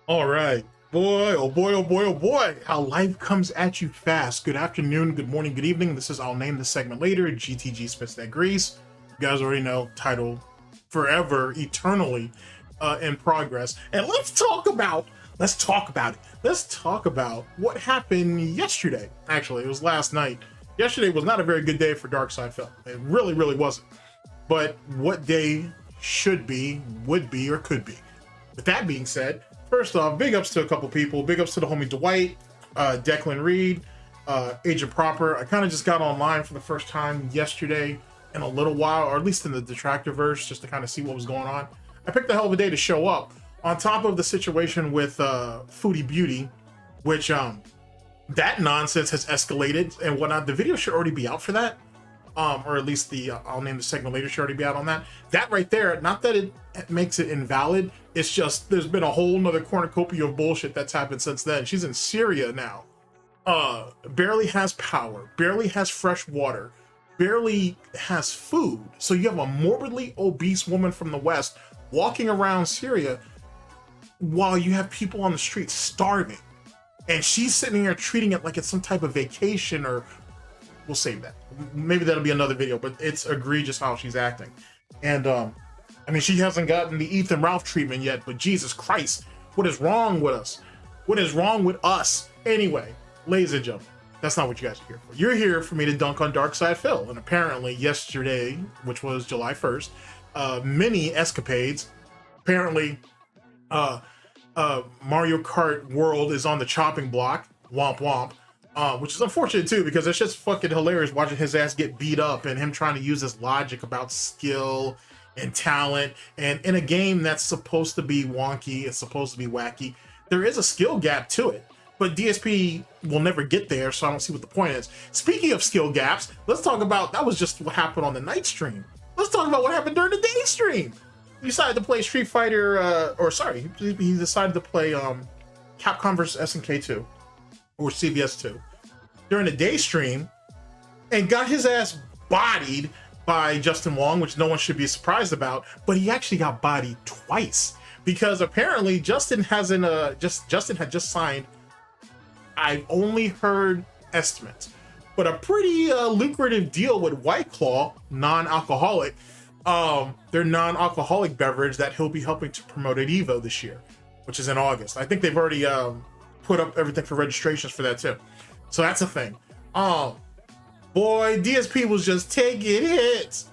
All right, boy, oh boy, oh boy, oh boy, how life comes at you fast. Good afternoon, good morning, good evening. This is, I'll name the segment later, GTG Spits That Grease. You guys already know, title forever, eternally in progress. And let's talk about what happened yesterday. Actually, it was last night. Yesterday was not a very good day for Dark Side Film. It really, really wasn't. But what day should be, would be, or could be. With that being said, first off, big ups to a couple people. Big ups to the homie Dwight, Declan Reed, Agent Proper. I kind of just got online for the first time yesterday in a little while, or at least in the Detractorverse, just to kind of see what was going on. I picked a hell of a day to show up. On top of the situation with Foodie Beauty, which that nonsense has escalated and whatnot. The video should already be out for that. Or at least the I'll name the segment later should already be out on that. That right there, not that it makes it invalid, it's just there's been a whole nother cornucopia of bullshit that's happened since then. She's in Syria now. Barely has power, barely has fresh water, barely has food. So you have a morbidly obese woman from the West walking around Syria while you have people on the streets starving. And she's sitting here treating it like it's some type of vacation, or we'll save that. Maybe that'll be another video, but it's egregious how she's acting. And I mean, she hasn't gotten the Ethan Ralph treatment yet, but Jesus Christ, what is wrong with us? What is wrong with us? Anyway, ladies and gentlemen, that's not what you guys are here for. You're here for me to dunk on Dark Side Phil. And apparently yesterday, which was July 1st, mini escapades. Apparently, Mario Kart World is on the chopping block. Womp womp. Which is unfortunate too, because it's just fucking hilarious watching his ass get beat up and him trying to use his logic about skill and talent. And in a game that's supposed to be wonky, it's supposed to be wacky, there is a skill gap to it. But DSP will never get there, so I don't see what the point is. Speaking of skill gaps, let's talk about, that was just what happened on the night stream. Let's talk about what happened during the day stream. He decided to play Street Fighter, he decided to play Capcom vs SNK 2. Or CVS 2 during the day stream and got his ass bodied by Justin Wong, which no one should be surprised about, but he actually got bodied twice because apparently Justin had just signed, I've only heard estimates, but a pretty lucrative deal with White Claw, non-alcoholic, their non-alcoholic beverage that he'll be helping to promote at Evo this year, which is in August. I think they've already put up everything for registrations for that too. So that's a thing. Oh boy, DSP was just taking hits.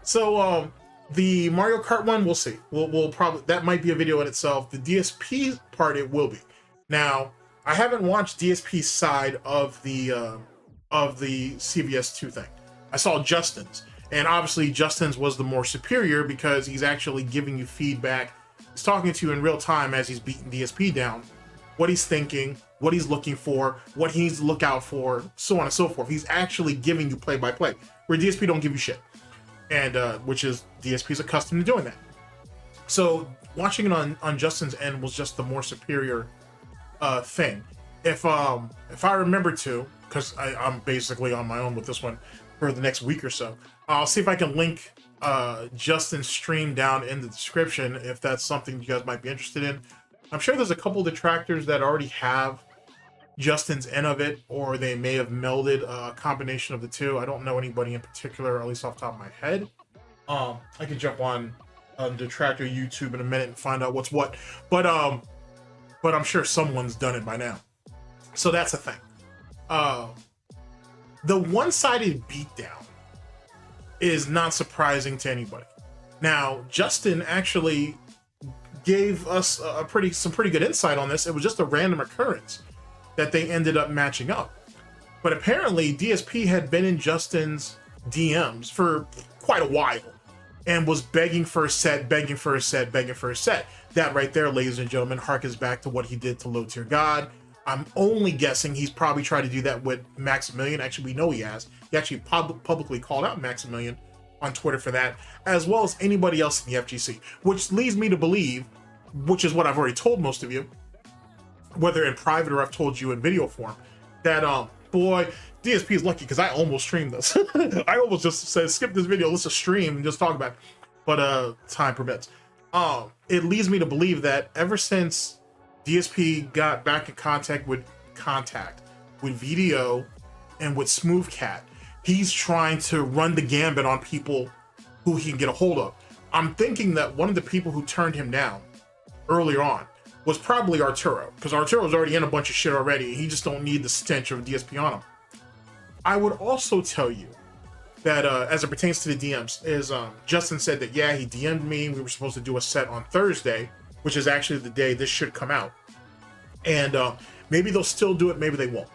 So the Mario Kart one, we'll see. We'll probably, that might be a video in itself. The DSP part, it will be. Now, I haven't watched DSP's side of the CVS 2 thing. I saw Justin's, and obviously Justin's was the more superior because he's actually giving you feedback. He's talking to you in real time as he's beating DSP down, what he's thinking, what he's looking for, what he needs to look out for, so on and so forth. He's actually giving you play-by-play, where DSP don't give you shit, and which is DSP's accustomed to doing that. So watching it on Justin's end was just the more superior thing. If I remember to, because I'm basically on my own with this one for the next week or so, I'll see if I can link Justin's stream down in the description if that's something you guys might be interested in. I'm sure there's a couple detractors that already have Justin's end of it, or they may have melded a combination of the two. I don't know anybody in particular, at least off the top of my head. I can jump on detractor YouTube in a minute and find out what's what, but I'm sure someone's done it by now. So that's the thing. The one-sided beatdown is not surprising to anybody. Now, Justin actually gave us some pretty good insight on this. It was just a random occurrence that they ended up matching up. But apparently, DSP had been in Justin's DMs for quite a while and was begging for a set. That right there, ladies and gentlemen, harkens back to what he did to Low Tier God. I'm only guessing he's probably tried to do that with Maximilian. Actually, we know he has. He actually publicly called out Maximilian on Twitter for that, as well as anybody else in the FGC, which leads me to believe, which is what I've already told most of you, whether in private or I've told you in video form, that boy, DSP is lucky because I almost streamed this. I almost just said skip this video, let's just stream and just talk about it. But time permits. it leads me to believe that ever since DSP got back in contact with VDO and with Smoothcat, he's trying to run the gambit on people who he can get a hold of. I'm thinking that one of the people who turned him down earlier on was probably Arturo, because Arturo's already in a bunch of shit already. He just don't need the stench of DSP on him. I would also tell you that as it pertains to the DMs, is Justin said that, yeah, he DM'd me. We were supposed to do a set on Thursday, which is actually the day this should come out. And maybe they'll still do it, maybe they won't.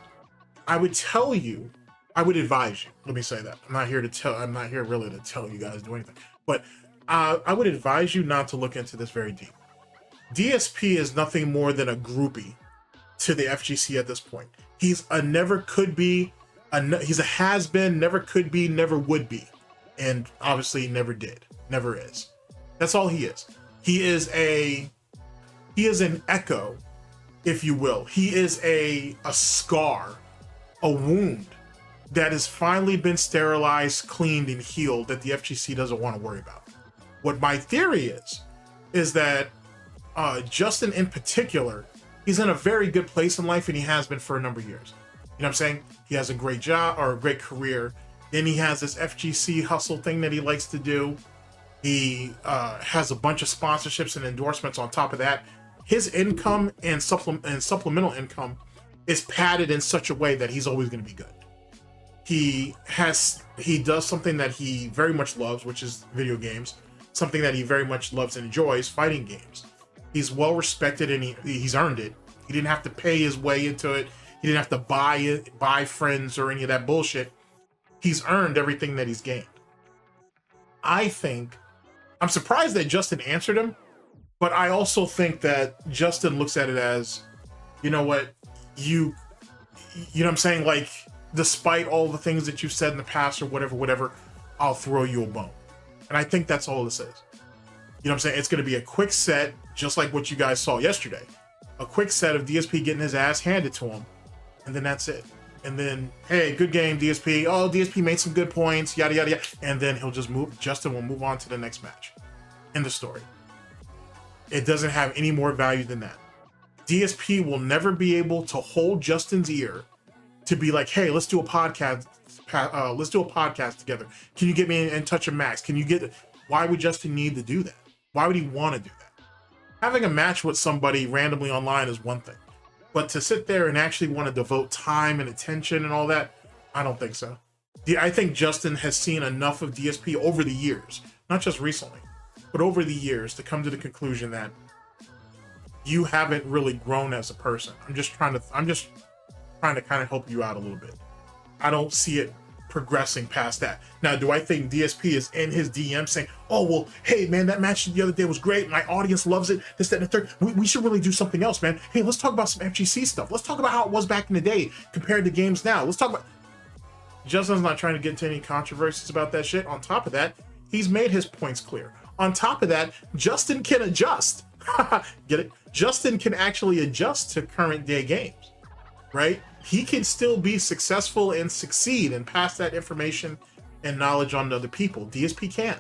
I would tell you, I would advise you. Let me say that. I'm not here really to tell you guys to do anything. But I would advise you not to look into this very deep. DSP is nothing more than a groupie to the FGC at this point. He's a never could be, he's a has been, never could be, never would be. And obviously never did, never is. That's all he is. He is an echo, if you will. He is a scar, a wound that has finally been sterilized, cleaned, and healed that the FGC doesn't want to worry about. What my theory is that Justin in particular, he's in a very good place in life, and he has been for a number of years. You know what I'm saying? He has a great job or a great career. Then he has this FGC hustle thing that he likes to do. He has a bunch of sponsorships and endorsements on top of that. His income and supplemental income is padded in such a way that he's always going to be good. He does something that he very much loves, which is video games. Something that he very much loves and enjoys, fighting games. He's well respected and he's earned it. He didn't have to pay his way into it. He didn't have to buy friends or any of that bullshit. He's earned everything that he's gained. I'm surprised that Justin answered him, but I also think that Justin looks at it as, you know what, you know what I'm saying? Like, despite all the things that you've said in the past or whatever, I'll throw you a bone. And I think that's all this is. You know what I'm saying? It's going to be a quick set, just like what you guys saw yesterday. A quick set of DSP getting his ass handed to him, and then that's it. And then, hey, good game, DSP. Oh, DSP made some good points, yada, yada, yada. And then Justin will move on to the next match. End of story. It doesn't have any more value than that. DSP will never be able to hold Justin's ear to be like, hey, let's do a podcast. Let's do a podcast together. Can you get me in touch with Max? Why would Justin need to do that? Why would he want to do that? Having a match with somebody randomly online is one thing, but to sit there and actually want to devote time and attention and all that, I don't think so. I think Justin has seen enough of DSP over the years, not just recently, but over the years, to come to the conclusion that you haven't really grown as a person. I'm just trying to kind of help you out a little bit. I don't see it progressing past that. Now, do I think DSP is in his DM saying, oh, well, hey, man, that match the other day was great. My audience loves it. This, that, and the third. We should really do something else, man. Hey, let's talk about some FGC stuff. Let's talk about how it was back in the day compared to games now. Let's talk about... Justin's not trying to get into any controversies about that shit. On top of that, he's made his points clear. On top of that, Justin can adjust. Get it? Justin can actually adjust to current day games, right? He can still be successful and succeed and pass that information and knowledge on to other people. DSP can.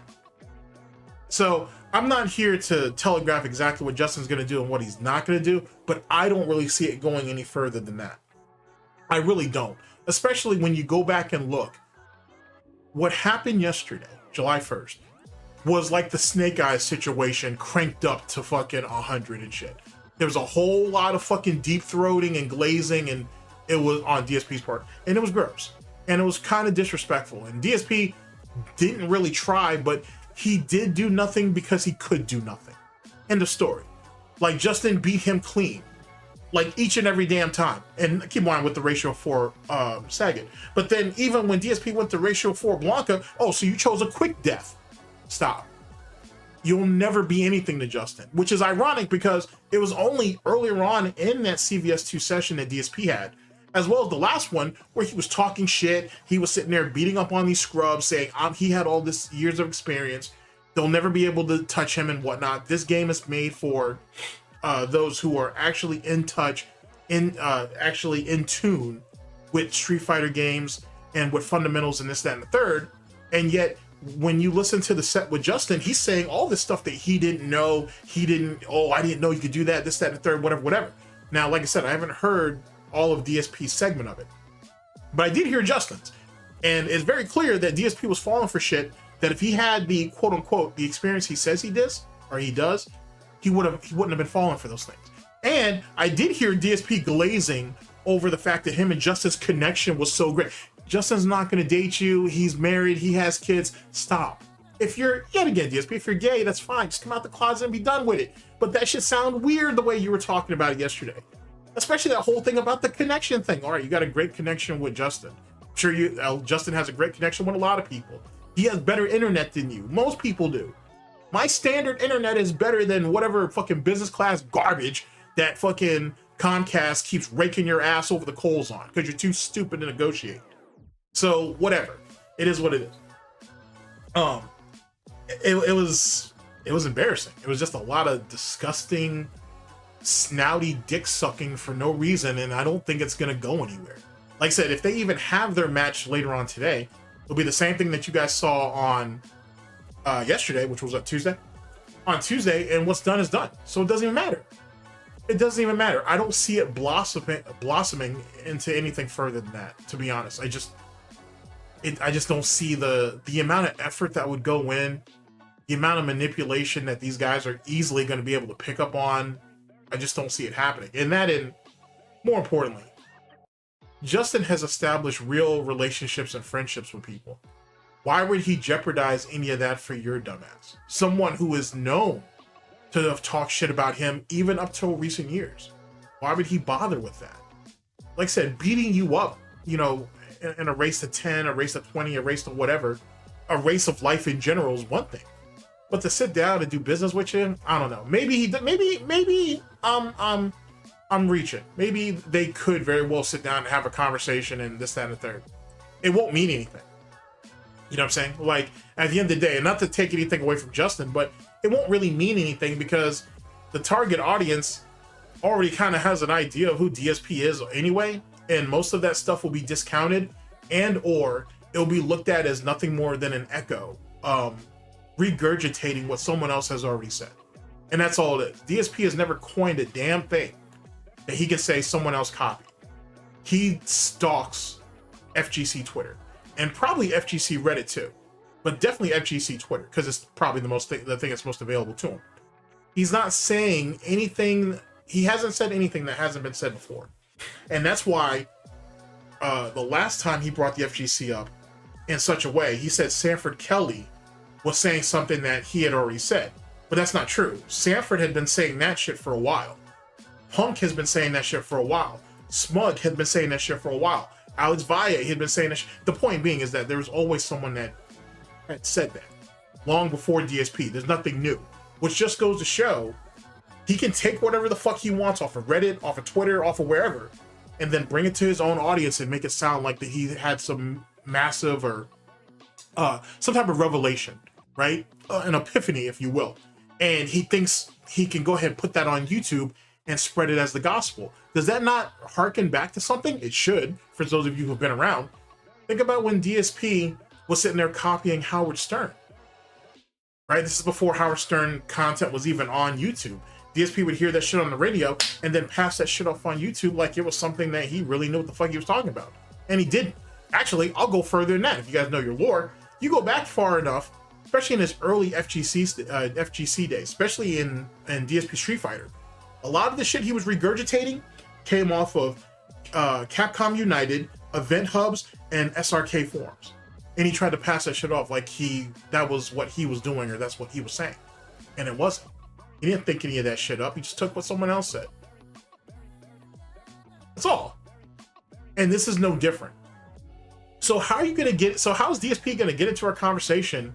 So I'm not here to telegraph exactly what Justin's going to do and what he's not going to do, but I don't really see it going any further than that. I really don't. Especially when you go back and look. What happened yesterday, July 1st, was like the Snake Eyes situation cranked up to fucking 100 and shit. There was a whole lot of fucking deep throating and glazing, and it was on DSP's part, and it was gross, and it was kind of disrespectful, and DSP didn't really try, but he did do nothing because he could do nothing. End of story. Like, Justin beat him clean, like each and every damn time, and keep in mind with the ratio 4 Saget. But then even when DSP went to ratio 4 Blanca, oh, so you chose a quick death. Stop. You'll never be anything to Justin, which is ironic because it was only earlier on in that CVS2 session that DSP had, as well as the last one where he was talking shit. He was sitting there beating up on these scrubs saying he had all this years of experience. They'll never be able to touch him and whatnot. This game is made for those who are actually in touch, actually in tune with Street Fighter games and with fundamentals and this, that, and the third. And yet when you listen to the set with Justin, he's saying all this stuff that he didn't know. Oh, I didn't know you could do that, this, that, and the third, whatever. Now, like I said, I haven't heard all of DSP's segment of it, but I did hear Justin's. And it's very clear that DSP was falling for shit, that if he had the quote unquote, the experience he says he does, he wouldn't have been falling for those things. And I did hear DSP glazing over the fact that him and Justin's connection was so great. Justin's not going to date you. He's married. He has kids. Stop. If you're, yet again, DSP, if you're gay, that's fine. Just come out the closet and be done with it. But that should sound weird the way you were talking about it yesterday. Especially that whole thing about the connection thing. All right, you got a great connection with Justin. I'm sure Justin has a great connection with a lot of people. He has better internet than you. Most people do. My standard internet is better than whatever fucking business class garbage that fucking Comcast keeps raking your ass over the coals on because you're too stupid to negotiate. So whatever, it is what it is. It was embarrassing. It was just a lot of disgusting, snouty dick sucking for no reason, and I don't think it's gonna go anywhere. Like I said, if they even have their match later on today, it'll be the same thing that you guys saw on yesterday, which was Tuesday. On Tuesday, and what's done is done. So it doesn't even matter. It doesn't even matter. I don't see it blossoming into anything further than that, to be honest. I just don't see the amount of effort that would go in, the amount of manipulation that these guys are easily going to be able to pick up on. I just don't see it happening. And more importantly, Justin has established real relationships and friendships with people. Why would he jeopardize any of that for your dumbass? Someone who is known to have talked shit about him even up till recent years. Why would he bother with that? Like I said, beating you up, you know, in a race to 10, a race to 20, a race to whatever, a race of life in general is one thing. But to sit down and do business with you, I don't know. Maybe I'm reaching. Maybe they could very well sit down and have a conversation and this, that, and the third. It won't mean anything. You know what I'm saying? Like, at the end of the day, and not to take anything away from Justin, but it won't really mean anything because the target audience already kind of has an idea of who DSP is anyway, and most of that stuff will be discounted and or it'll be looked at as nothing more than an echo, regurgitating what someone else has already said. And that's all it is. DSP has never coined a damn thing that he can say someone else copied. He stalks FGC Twitter and probably FGC Reddit too, but definitely FGC Twitter because it's probably the thing that's most available to him. He's not saying anything. He hasn't said anything that hasn't been said before. And that's why the last time he brought the FGC up in such a way, he said Sanford Kelly was saying something that he had already said. But that's not true. Sanford had been saying that shit for a while. Punk has been saying that shit for a while. Smug had been saying that shit for a while. Alex Valle had been saying that shit. The point being is that there was always someone that had said that long before DSP. There's nothing new. Which just goes to show he can take whatever the fuck he wants off of Reddit, off of Twitter, off of wherever, and then bring it to his own audience and make it sound like that he had some massive or some type of revelation, right? An epiphany, if you will. And he thinks he can go ahead and put that on YouTube and spread it as the gospel. Does that not harken back to something? It should, for those of you who've been around. Think about when DSP was sitting there copying Howard Stern, right? This is before Howard Stern content was even on YouTube. DSP would hear that shit on the radio and then pass that shit off on YouTube like it was something that he really knew what the fuck he was talking about. And he didn't. Actually, I'll go further than that. If you guys know your lore, you go back far enough, especially in his early FGC days, especially in DSP Street Fighter. A lot of the shit he was regurgitating came off of Capcom United, Event Hubs, and SRK forums. And he tried to pass that shit off like that was what he was doing or that's what he was saying. And it wasn't. He didn't think any of that shit up. He just took what someone else said. That's all. And this is no different. So how is DSP gonna get into our conversation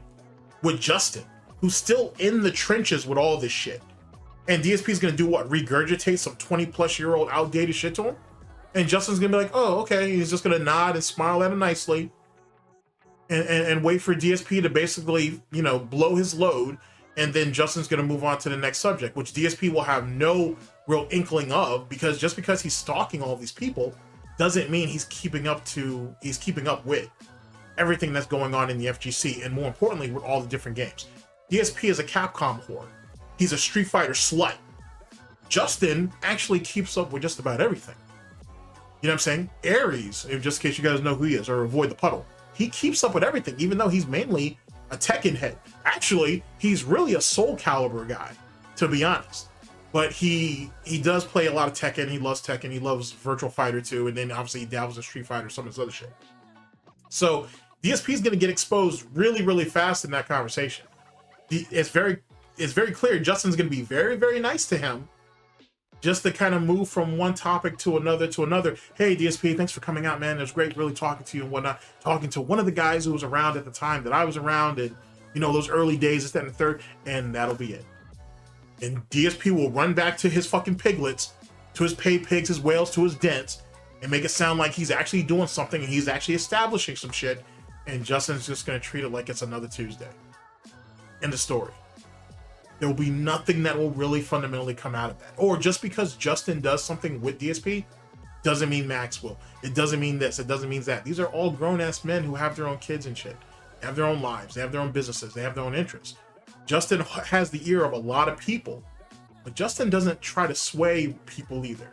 with Justin, who's still in the trenches with all this shit? And DSP's gonna do what? Regurgitate some 20-plus-year-old outdated shit to him? And Justin's gonna be like, oh, okay. He's just gonna nod and smile at him nicely and wait for DSP to basically, you know, blow his load. And then Justin's gonna move on to the next subject, which DSP will have no real inkling of, because just because he's stalking all these people doesn't mean he's keeping up with. everything that's going on in the FGC, and more importantly, with all the different games. DSP is a Capcom whore. He's a Street Fighter slut. Justin actually keeps up with just about everything. You know what I'm saying? Aries, just in case you guys know who he is, or Avoid the Puddle. He keeps up with everything, even though he's mainly a Tekken head. Actually, he's really a Soul Calibur guy, to be honest. But he does play a lot of Tekken. He loves Tekken. He loves Virtual Fighter 2, and then obviously he dabbles in Street Fighter, some of his other shit. So DSP is going to get exposed really, really fast in that conversation. It's very clear Justin's going to be very, very nice to him, just to kind of move from one topic to another to another. Hey, DSP, thanks for coming out, man. It was great really talking to you and whatnot. Talking to one of the guys who was around at the time that I was around, and you know, those early days, this, that, and the third, and that'll be it. And DSP will run back to his fucking piglets, to his paid pigs, his whales, to his dents, and make it sound like he's actually doing something and he's actually establishing some shit. And Justin's just going to treat it like it's another Tuesday. End of story. There will be nothing that will really fundamentally come out of that. Or just because Justin does something with DSP doesn't mean Max will. It doesn't mean this. It doesn't mean that. These are all grown-ass men who have their own kids and shit. They have their own lives. They have their own businesses. They have their own interests. Justin has the ear of a lot of people, but Justin doesn't try to sway people either.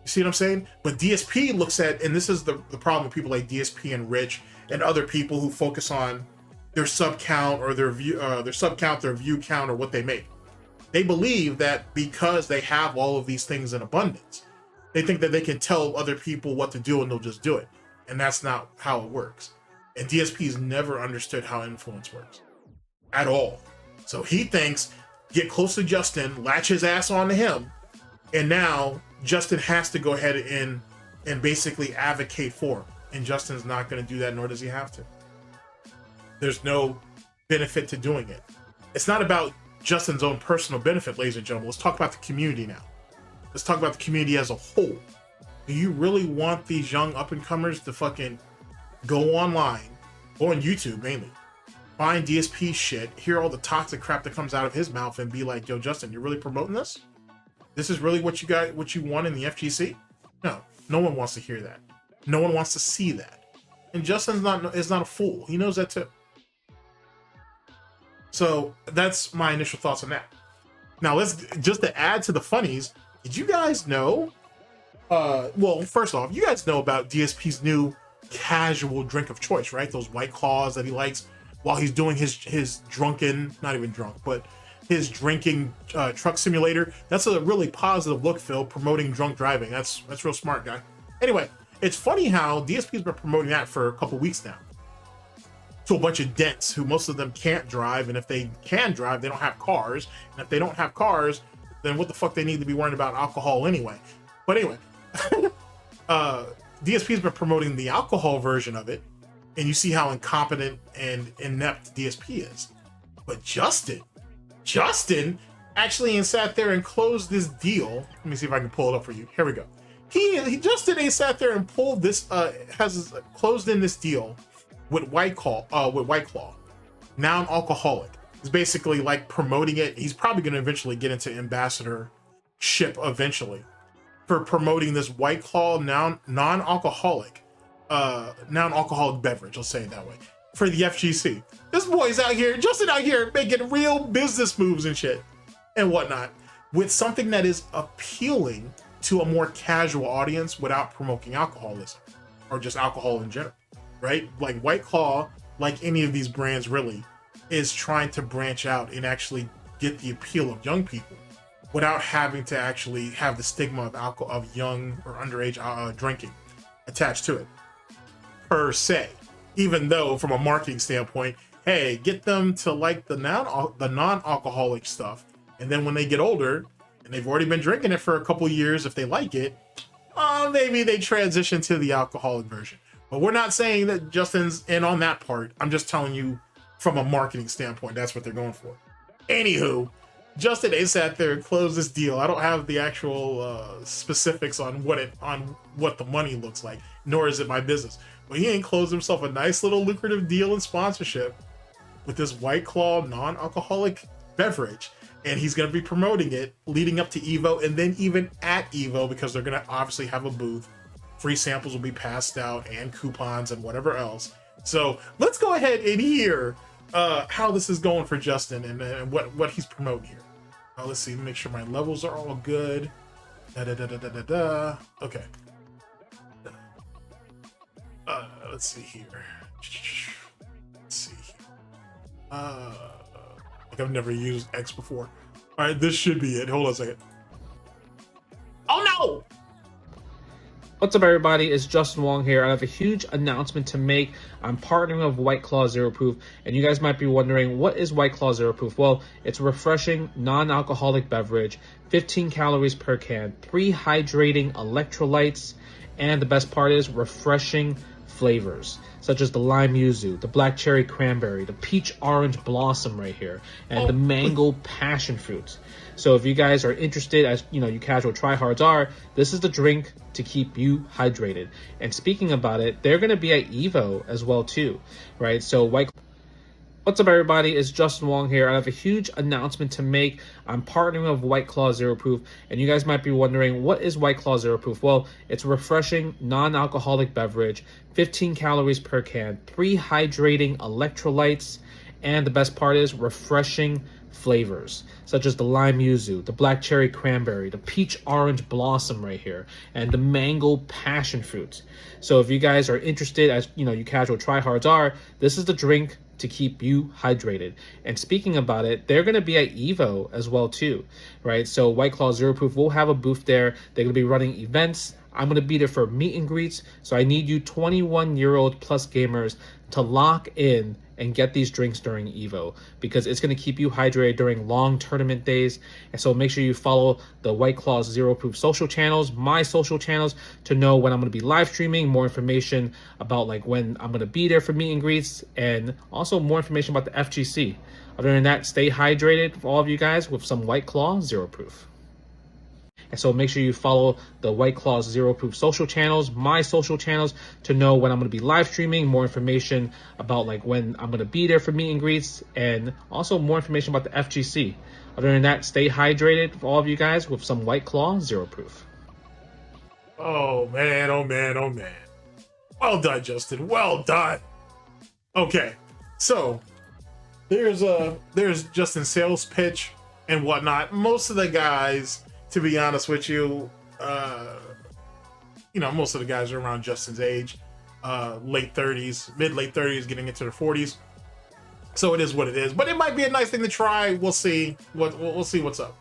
You see what I'm saying? But DSP looks at, and this is the problem with people like DSP and Rich and other people who focus on their sub count or their view count or what they make. They believe that because they have all of these things in abundance, they think that they can tell other people what to do and they'll just do it. And that's not how it works. And DSP's never understood how influence works at all. So he thinks, get close to Justin, latch his ass onto him, and now Justin has to go ahead and basically advocate for him. And Justin's not going to do that, nor does he have to. There's no benefit to doing it. It's not about Justin's own personal benefit, ladies and gentlemen. Let's talk about the community now. Let's talk about the community as a whole. Do you really want these young up-and-comers to fucking go online, or on YouTube mainly, find DSP shit, hear all the toxic crap that comes out of his mouth, and be like, yo, Justin, you're really promoting this? This is really what you got, what you want in the FGC? No, no one wants to hear that. No one wants to see that. And Justin's is not a fool. He knows that too. So that's my initial thoughts on that. Now let's just to add to the funnies. Did you guys know? Well, first off, you guys know about DSP's new casual drink of choice, right? Those White Claws that he likes while he's doing his drunken, not even drunk, but his drinking truck simulator. That's a really positive look, Phil, promoting drunk driving. That's real smart, guy. Anyway, it's funny how DSP's been promoting that for a couple weeks now to a bunch of dents who most of them can't drive, and if they can drive, they don't have cars, and if they don't have cars, then what the fuck they need to be worrying about alcohol anyway. But anyway, DSP's been promoting the alcohol version of it, and you see how incompetent and inept DSP is. But Justin actually sat there and closed this deal. Let me see if I can pull it up for you. Here we go. Justin ain't sat there and pulled this, has closed in this deal with White Claw, non-alcoholic. It's basically like promoting it. He's probably going to eventually get into ambassadorship eventually for promoting this White Claw non-alcoholic beverage. Let's say it that way, for the FGC. This boy's out here, Justin out here making real business moves and shit and whatnot with something that is appealing to a more casual audience without promoting alcoholism or just alcohol in general. Right? Like White Claw, like any of these brands really, is trying to branch out and actually get the appeal of young people without having to actually have the stigma of alcohol, of young or underage drinking attached to it, per se. Even though from a marketing standpoint, hey, get them to like the non-alcoholic stuff, and then when they get older and they've already been drinking it for a couple years, if they like it, maybe they transition to the alcoholic version. But we're not saying that Justin's in on that part. I'm just telling you from a marketing standpoint, that's what they're going for. Anywho, Justin A sat there and closed this deal. I don't have the actual specifics on what the money looks like, nor is it my business. But he ain't closed himself a nice little lucrative deal in sponsorship with this White Claw non-alcoholic beverage. And he's going to be promoting it leading up to EVO, and then even at EVO, because they're going to obviously have a booth. Free samples will be passed out, and coupons and whatever else. So let's go ahead and hear how this is going for Justin and what he's promoting here. Let's see, make sure my levels are all good. Okay. Let's see here. Let's see. Like I've never used X before. All right, this should be it. Hold on a second. Oh no! What's up, everybody? It's Justin Wong here. I have a huge announcement to make. I'm partnering with White Claw Zero Proof, and you guys might be wondering, what is White Claw Zero Proof? Well, it's a refreshing, non-alcoholic beverage, 15 calories per can, 3 hydrating electrolytes, and the best part is refreshing flavors, such as the lime yuzu, the black cherry cranberry, the peach orange blossom right here, and the mango passion fruit. So if you guys are interested, as you know, you casual tryhards are, this is the drink to keep you hydrated. And speaking about it, they're going to be at Evo as well too, right? So What's up, everybody? It's Justin Wong here. I have a huge announcement to make. I'm partnering with White Claw Zero Proof, and you guys might be wondering, what is White Claw Zero Proof? Well, it's a refreshing, non-alcoholic beverage, 15 calories per can, 3 hydrating electrolytes, and the best part is refreshing flavors, such as the lime yuzu, the black cherry cranberry, the peach orange blossom right here, and the mango passion fruit. So if you guys are interested, as you know, you casual tryhards are, this is the drink to keep you hydrated. And speaking about it, they're going to be at Evo as well too, right? So White Claw Zero Proof will have a booth there. They're going to be running events. I'm going to be there for meet and greets. So I need you 21-year-old plus gamers to lock in and get these drinks during Evo, because it's going to keep you hydrated during long tournament days. And so make sure you follow the White Claw Zero Proof social channels, my social channels, to know when I'm going to be live streaming, more information about like when I'm going to be there for meet and greets, and also more information about the FGC. Other than that, stay hydrated for all of you guys with some White Claw Zero Proof. And so make sure you follow the White Claw Zero Proof social channels, my social channels, to know when I'm going to be live streaming, more information about like when I'm going to be there for meet and greets, and also more information about the FGC. Other than that, stay hydrated for all of you guys with some White Claw Zero Proof. Oh man, oh man, oh man. Well done, Justin. Well done. Okay, so there's Justin's sales pitch and whatnot. Most of the guys, to be honest with you, most of the guys are around Justin's age, late 30s, mid-late 30s, getting into their 40s. So it is what it is. But it might be a nice thing to try. We'll see. We'll see what's up.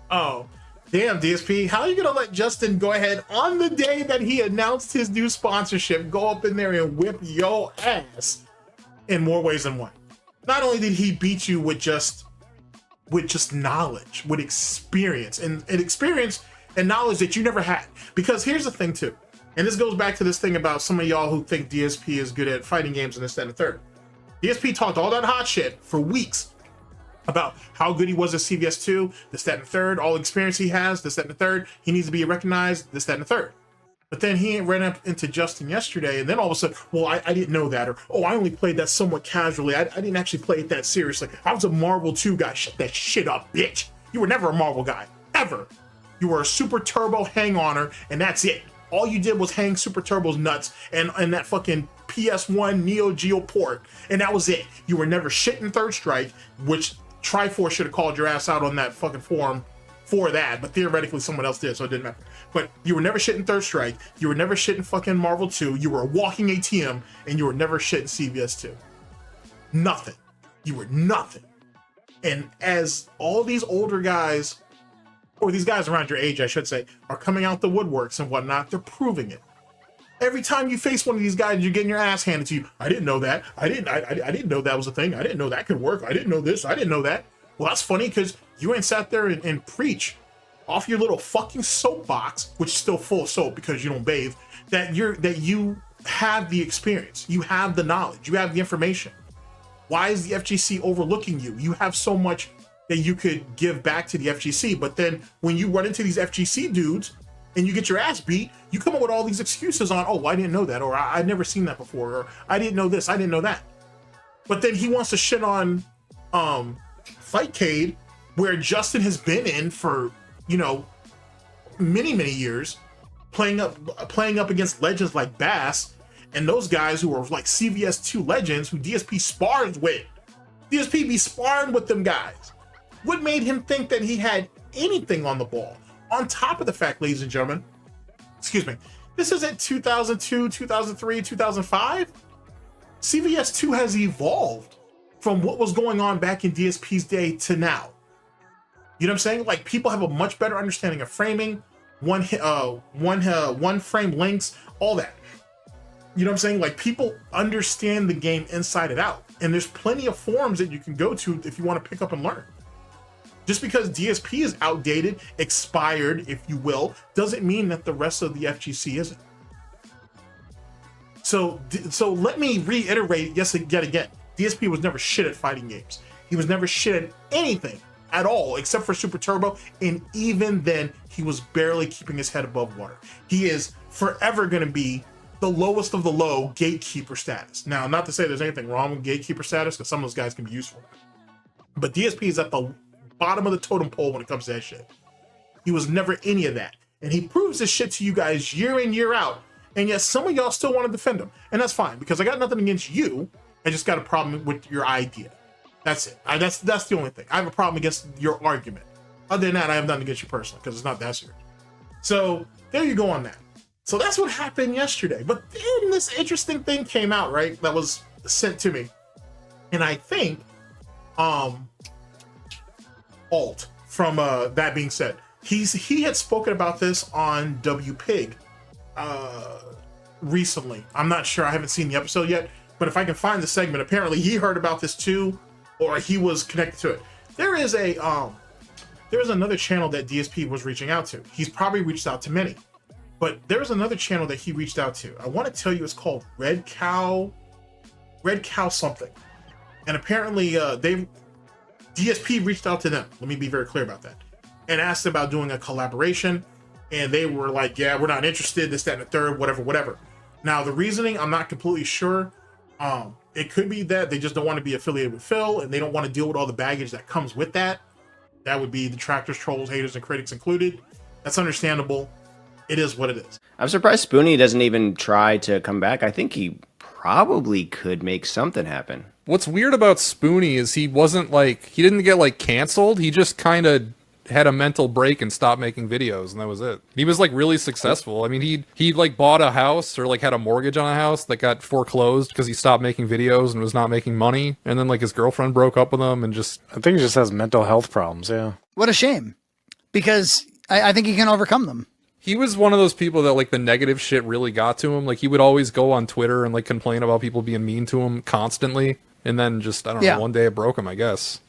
Oh, damn, DSP. How are you going to let Justin go ahead on the day that he announced his new sponsorship, go up in there and whip your ass in more ways than one? Not only did he beat you with just knowledge, with experience, and experience and knowledge that you never had. Because here's the thing too, and this goes back to this thing about some of y'all who think DSP is good at fighting games and this, that, and the third. DSP talked all that hot shit for weeks about how good he was at CVS2, this, that, and the third, all experience he has, this, that, and the third, he needs to be recognized, this, that, and the third. But then he ran up into Justin yesterday, and then all of a sudden, well, I didn't know that, or, oh, I only played that somewhat casually. I didn't actually play it that seriously. I was a Marvel 2 guy. Shut that shit up, bitch. You were never a Marvel guy, ever. You were a Super Turbo hang-oner, and that's it. All you did was hang Super Turbo's nuts and that fucking PS1 Neo Geo port, and that was it. You were never shit in Third Strike, which Triforce should have called your ass out on that fucking forum for that, but theoretically someone else did, so it didn't matter. But you were never shit in Third Strike, you were never shit in fucking Marvel 2, you were a walking ATM, and you were never shit in CVS 2. Nothing. You were nothing. And as all these older guys, or these guys around your age, I should say, are coming out the woodworks and whatnot, they're proving it. Every time you face one of these guys, you're getting your ass handed to you. I didn't know that. I didn't know that was a thing. I didn't know that could work. I didn't know this. I didn't know that. Well, that's funny, because you ain't sat there and preach off your little fucking soapbox, which is still full of soap because you don't bathe, that you have the experience, you have the knowledge, you have the information. Why is the FGC overlooking you? You have so much that you could give back to the FGC, but then when you run into these FGC dudes and you get your ass beat, you come up with all these excuses on, oh, I didn't know that, or I'd never seen that before, or I didn't know this, I didn't know that. But then he wants to shit on Fightcade, where Justin has been in for, many years, playing up against legends like Bass, And those guys who are like CVS2 legends who DSP spars with, DSP be sparring with them guys. What made him think that he had anything on the ball? On top of the fact, ladies and gentlemen, excuse me, this is at 2002, 2003, 2005. CVS2 has evolved from what was going on back in DSP's day to now. You know what I'm saying? Like, people have a much better understanding of framing, one frame lengths, all that. You know what I'm saying? Like, people understand the game inside and out. And there's plenty of forums that you can go to if you want to pick up and learn. Just because DSP is outdated, expired, if you will, doesn't mean that the rest of the FGC isn't. So let me reiterate yet again. DSP was never shit at fighting games. He was never shit at anything at all, except for Super Turbo. And even then, he was barely keeping his head above water. He is forever going to be the lowest of the low gatekeeper status. Now, not to say there's anything wrong with gatekeeper status, because some of those guys can be useful. But DSP is at the bottom of the totem pole when it comes to that shit. He was never any of that. And he proves this shit to you guys year in, year out. And yet some of y'all still want to defend him. And that's fine, because I got nothing against you. I just got a problem with your idea. That's it. That's the only thing. I have a problem against your argument. Other than that, I have nothing against you personally, because it's not that serious. So there you go on that. So that's what happened yesterday. But then this interesting thing came out, right? That was sent to me. And I think Alt, from that being said, he had spoken about this on WPIG recently. I'm not sure, I haven't seen the episode yet, but if I can find the segment, apparently he heard about this too, or he was connected to it. There is another channel that DSP was reaching out to. He's probably reached out to many, but there's another channel that he reached out to. I want to tell you, it's called Red Cow something. And apparently DSP reached out to them. Let me be very clear about that. And asked about doing a collaboration. And they were like, yeah, we're not interested, this, that, and the third, whatever. Now, the reasoning, I'm not completely sure. It could be that they just don't want to be affiliated with Phil, and they don't want to deal with all the baggage that comes with that. That would be detractors, trolls, haters, and critics included. That's understandable. It is what it is. I'm surprised Spoonie doesn't even try to come back. I think he probably could make something happen. What's weird about Spoonie is he didn't get like canceled. He just kind of had a mental break and stopped making videos, and that was it. He was like really successful. I mean, he like bought a house, or like had a mortgage on a house that got foreclosed because he stopped making videos and was not making money. And then like his girlfriend broke up with him, and just I think he just has mental health problems. Yeah. What a shame, because I think he can overcome them. he was one of those people that like the negative shit really got to him. Like he would always go on Twitter and like complain about people being mean to him constantly. And then just, I don't know, one day it broke him, I guess.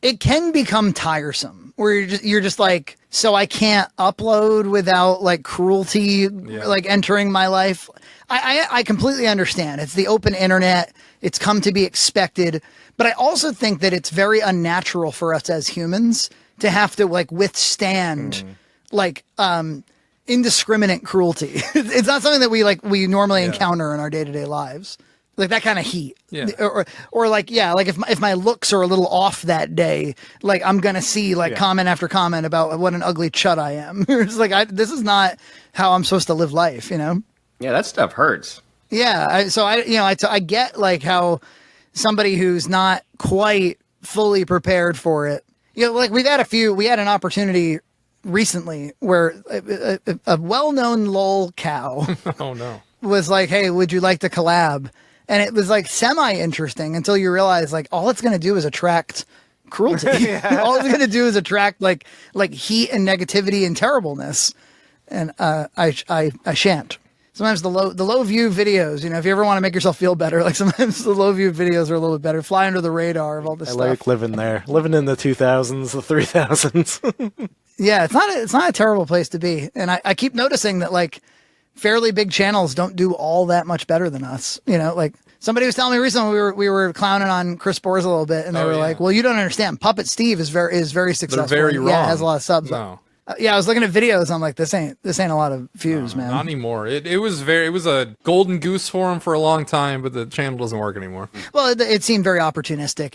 It can become tiresome where you're just like, so I can't upload without like cruelty, like entering my life. I completely understand. It's the open internet. It's come to be expected. But I also think that it's very unnatural for us as humans to have to like withstand like indiscriminate cruelty. It's not something that we normally encounter in our day-to-day lives. Like that kind of heat, or like, like if my looks are a little off that day, like I'm going to see like comment after comment about what an ugly chud I am. It's like, this is not how I'm supposed to live life, you know? Yeah. That stuff hurts. Yeah. I get like how somebody who's not quite fully prepared for it, you know, like we had an opportunity recently where a well-known lolcow was like, hey, would you like to collab? And it was like semi-interesting until you realize like all it's going to do is attract cruelty. All it's going to do is attract like heat and negativity and terribleness. And I shan't. Sometimes the low view videos, you know, if you ever want to make yourself feel better, like sometimes the low view videos are a little bit better, fly under the radar of all this stuff. I like living there, living in the 2000s, the 3000s. Yeah, it's not a terrible place to be. And I keep noticing that like fairly big channels don't do all that much better than us. You know, like somebody was telling me recently we were clowning on Chris Bors a little bit, and they were like, "Well, you don't understand. Puppet Steve is very successful. They're very wrong. Yeah, has a lot of subs." No. I was looking at videos. I'm like, this ain't a lot of views, man. Not anymore. It was a golden goose for him for a long time, but the channel doesn't work anymore. Well, it seemed very opportunistic,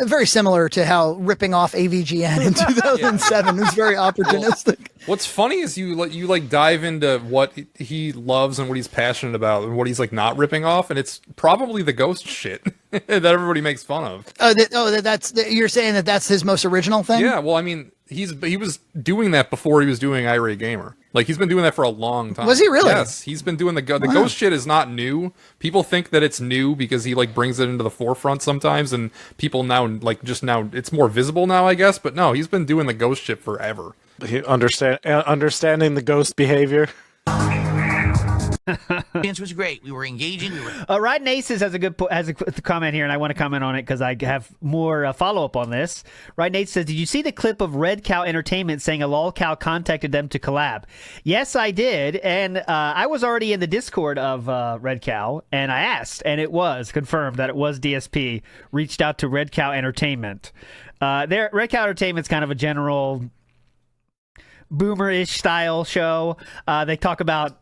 very similar to how ripping off AVGN in 2007 was very opportunistic. What's funny is you like dive into what he loves and what he's passionate about and what he's like not ripping off, and it's probably the ghost shit that everybody makes fun of. You're saying that that's his most original thing? Yeah, well, I mean, he was doing that before he was doing Irate Gamer. Like, he's been doing that for a long time. Was he really? Yes, he's been doing the ghost shit is not new. People think that it's new because he like brings it into the forefront sometimes, and people now like just now it's more visible now, I guess. But no, he's been doing the ghost shit forever. Understanding the ghost behavior. It was great. We were engaging. Ryan Aces has a comment here, and I want to comment on it because I have more follow-up on this. Ryan Aces says, did you see the clip of Red Cow Entertainment saying a lolcow contacted them to collab? Yes, I did, and I was already in the Discord of Red Cow, and I asked, and it was confirmed that it was DSP reached out to Red Cow Entertainment. Red Cow Entertainment's kind of a general boomer-ish style show. They talk about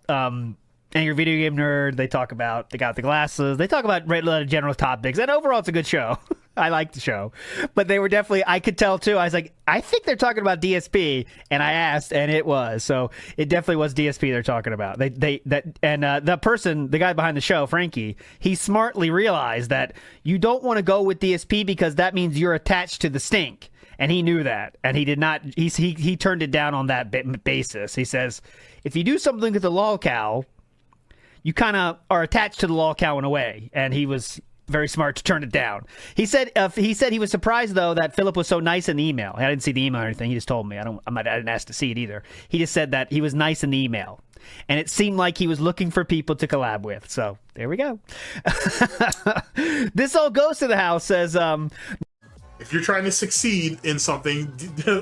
Angry Video Game Nerd. They talk about the guy with the glasses. They talk about a lot of general topics. And overall, it's a good show. I like the show. But they were definitely, I could tell too. I was like, I think they're talking about DSP. And I asked, and it was. So it definitely was DSP they're talking about. The guy behind the show, Frankie, he smartly realized that you don't want to go with DSP because that means you're attached to the stink. And he knew that, and he did not. He turned it down on that basis. He says, if you do something with the lolcow, you kind of are attached to the lolcow in a way. And he was very smart to turn it down. He said he was surprised though that Philip was so nice in the email. I didn't see the email or anything. He just told me. I didn't ask to see it either. He just said that he was nice in the email, and it seemed like he was looking for people to collab with. So there we go. This old ghost of the house says. If you're trying to succeed in something,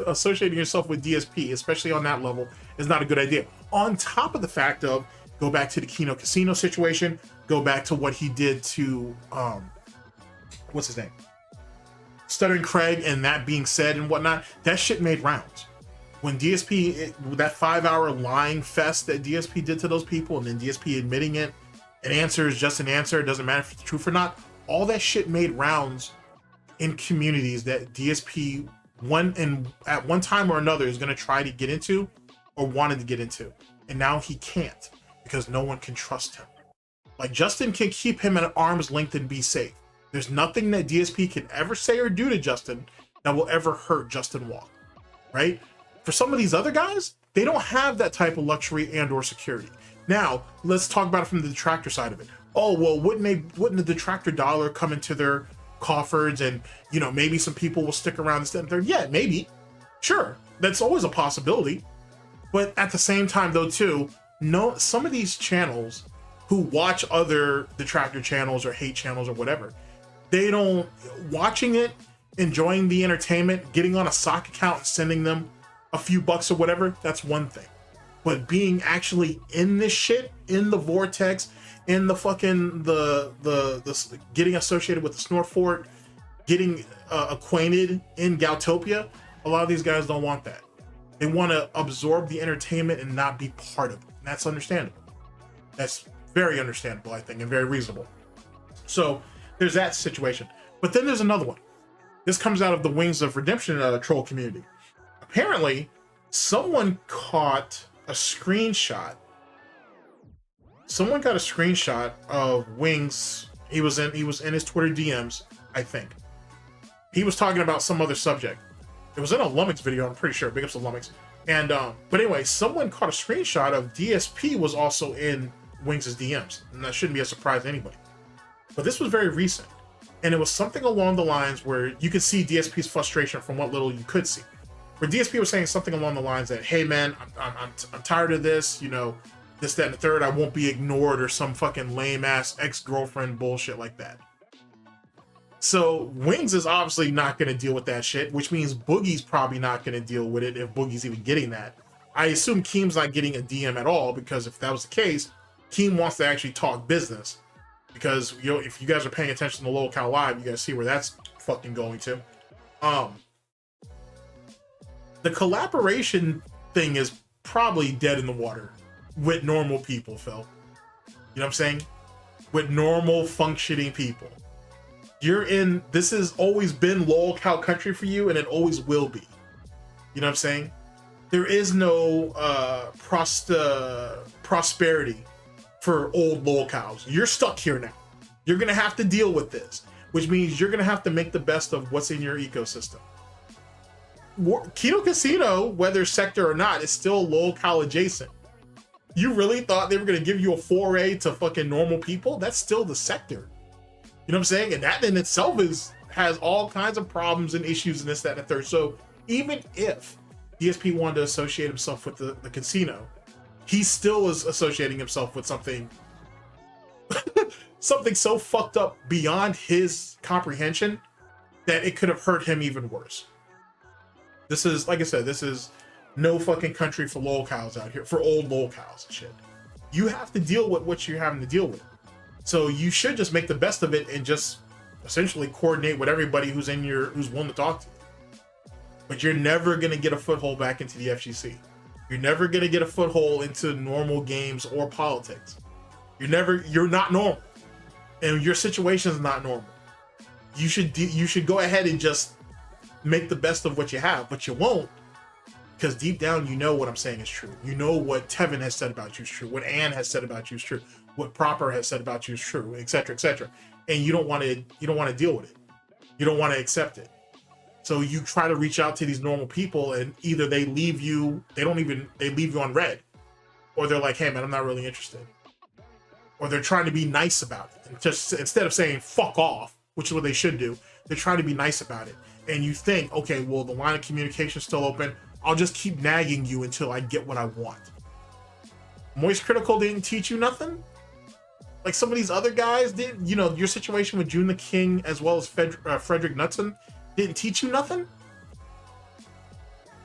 associating yourself with DSP, especially on that level, is not a good idea. On top of the fact of, go back to the Kino Casino situation, go back to what he did to, what's his name? Stuttering Craig, and that being said and whatnot, that shit made rounds. When DSP, that 5-hour lying fest that DSP did to those people, and then DSP admitting it, an answer is just an answer, it doesn't matter if it's truth or not, all that shit made rounds in communities that DSP at one time or another is going to try to get into or wanted to get into, and now he can't because no one can trust him. Like, Justin can keep him at arm's length and be safe. There's nothing that DSP can ever say or do to Justin that will ever hurt Justin Wong, right? For some of these other guys, they don't have that type of luxury and or security. Now let's talk about it from the detractor side of it. Oh well, wouldn't the detractor dollar come into their coffers, and maybe some people will stick around this and third? Yeah, maybe, sure, that's always a possibility. But at the same time though too, some of these channels who watch other detractor channels or hate channels or whatever, they don't watching it, enjoying the entertainment, getting on a sock account and sending them a few bucks or whatever, that's one thing. But being actually in this shit, in the vortex, in the fucking the getting associated with the Snort fort, getting acquainted in Goutopia, a lot of these guys don't want that. They want to absorb the entertainment and not be part of it. And that's understandable. That's very understandable, I think, and very reasonable. So there's that situation. But then there's another one. This comes out of the Wings of Redemption troll community. Apparently, someone caught a screenshot. Someone got a screenshot of Wings. He was in his Twitter DMs, I think. He was talking about some other subject. It was in a Lummox video, I'm pretty sure. Big ups to Lummox. And but anyway, someone caught a screenshot of DSP was also in Wings' DMs. And that shouldn't be a surprise to anybody. But this was very recent. And it was something along the lines where you could see DSP's frustration from what little you could see. Where DSP was saying something along the lines that, hey man, I'm tired of this, this, that, and the third, I won't be ignored, or some fucking lame ass ex-girlfriend bullshit like that. So Wings is obviously not going to deal with that shit, which means Boogie's probably not going to deal with it if Boogie's even getting that. I assume Keem's not getting a DM at all, because if that was the case, Keem wants to actually talk business. Because if you guys are paying attention to lolcow Live, you guys see where that's fucking going to. The collaboration thing is probably dead in the water with normal people, Phil. You know what I'm saying? With normal functioning people. This has always been lolcow country for you, and it always will be. You know what I'm saying? there is no prosperity for old lolcows. You're stuck here now. You're gonna have to deal with this, which means you're gonna have to make the best of what's in your ecosystem. Kino Casino, whether sector or not, is still lolcow adjacent. You really thought they were gonna give you a foray to fucking normal people? That's still the sector. You know what I'm saying? And that in itself has all kinds of problems and issues and this, that, and the third. So even if DSP wanted to associate himself with the casino, he still is associating himself with something something so fucked up beyond his comprehension that it could have hurt him even worse. This is, like I said, this is no fucking country for lolcows out here, for old lolcows and shit. You have to deal with what you're having to deal with. So you should just make the best of it and just essentially coordinate with everybody who's willing to talk to you. But you're never gonna get a foothold back into the FGC. You're never gonna get a foothold into normal games or politics. You're not normal. And your situation is not normal. You should go ahead and just make the best of what you have, but you won't, because deep down you know what I'm saying is true. You know what Tevin has said about you is true. What Ann has said about you is true. What Proper has said about you is true, etc., etc. And you don't want to deal with it. You don't want to accept it. So you try to reach out to these normal people, and either they leave you on red, or they're like, hey man, I'm not really interested. Or they're trying to be nice about it. And just instead of saying fuck off, which is what they should do, they're trying to be nice about it. And you think, okay, well, the line of communication is still open. I'll just keep nagging you until I get what I want. Moist Critical didn't teach you nothing? Like some of these other guys did? You know, your situation with June the King as well as Frederick Knudsen didn't teach you nothing?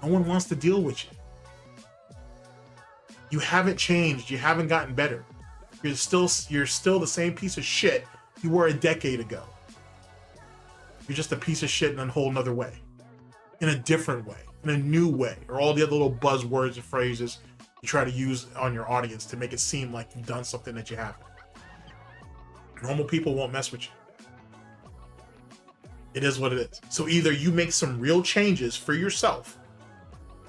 No one wants to deal with you. You haven't changed. You haven't gotten better. You're still the same piece of shit you were a decade ago. You're just a piece of shit in a whole nother way. In a different way. In a new way. Or all the other little buzzwords and phrases you try to use on your audience to make it seem like you've done something that you haven't. Normal people won't mess with you. It is what it is. So either you make some real changes for yourself,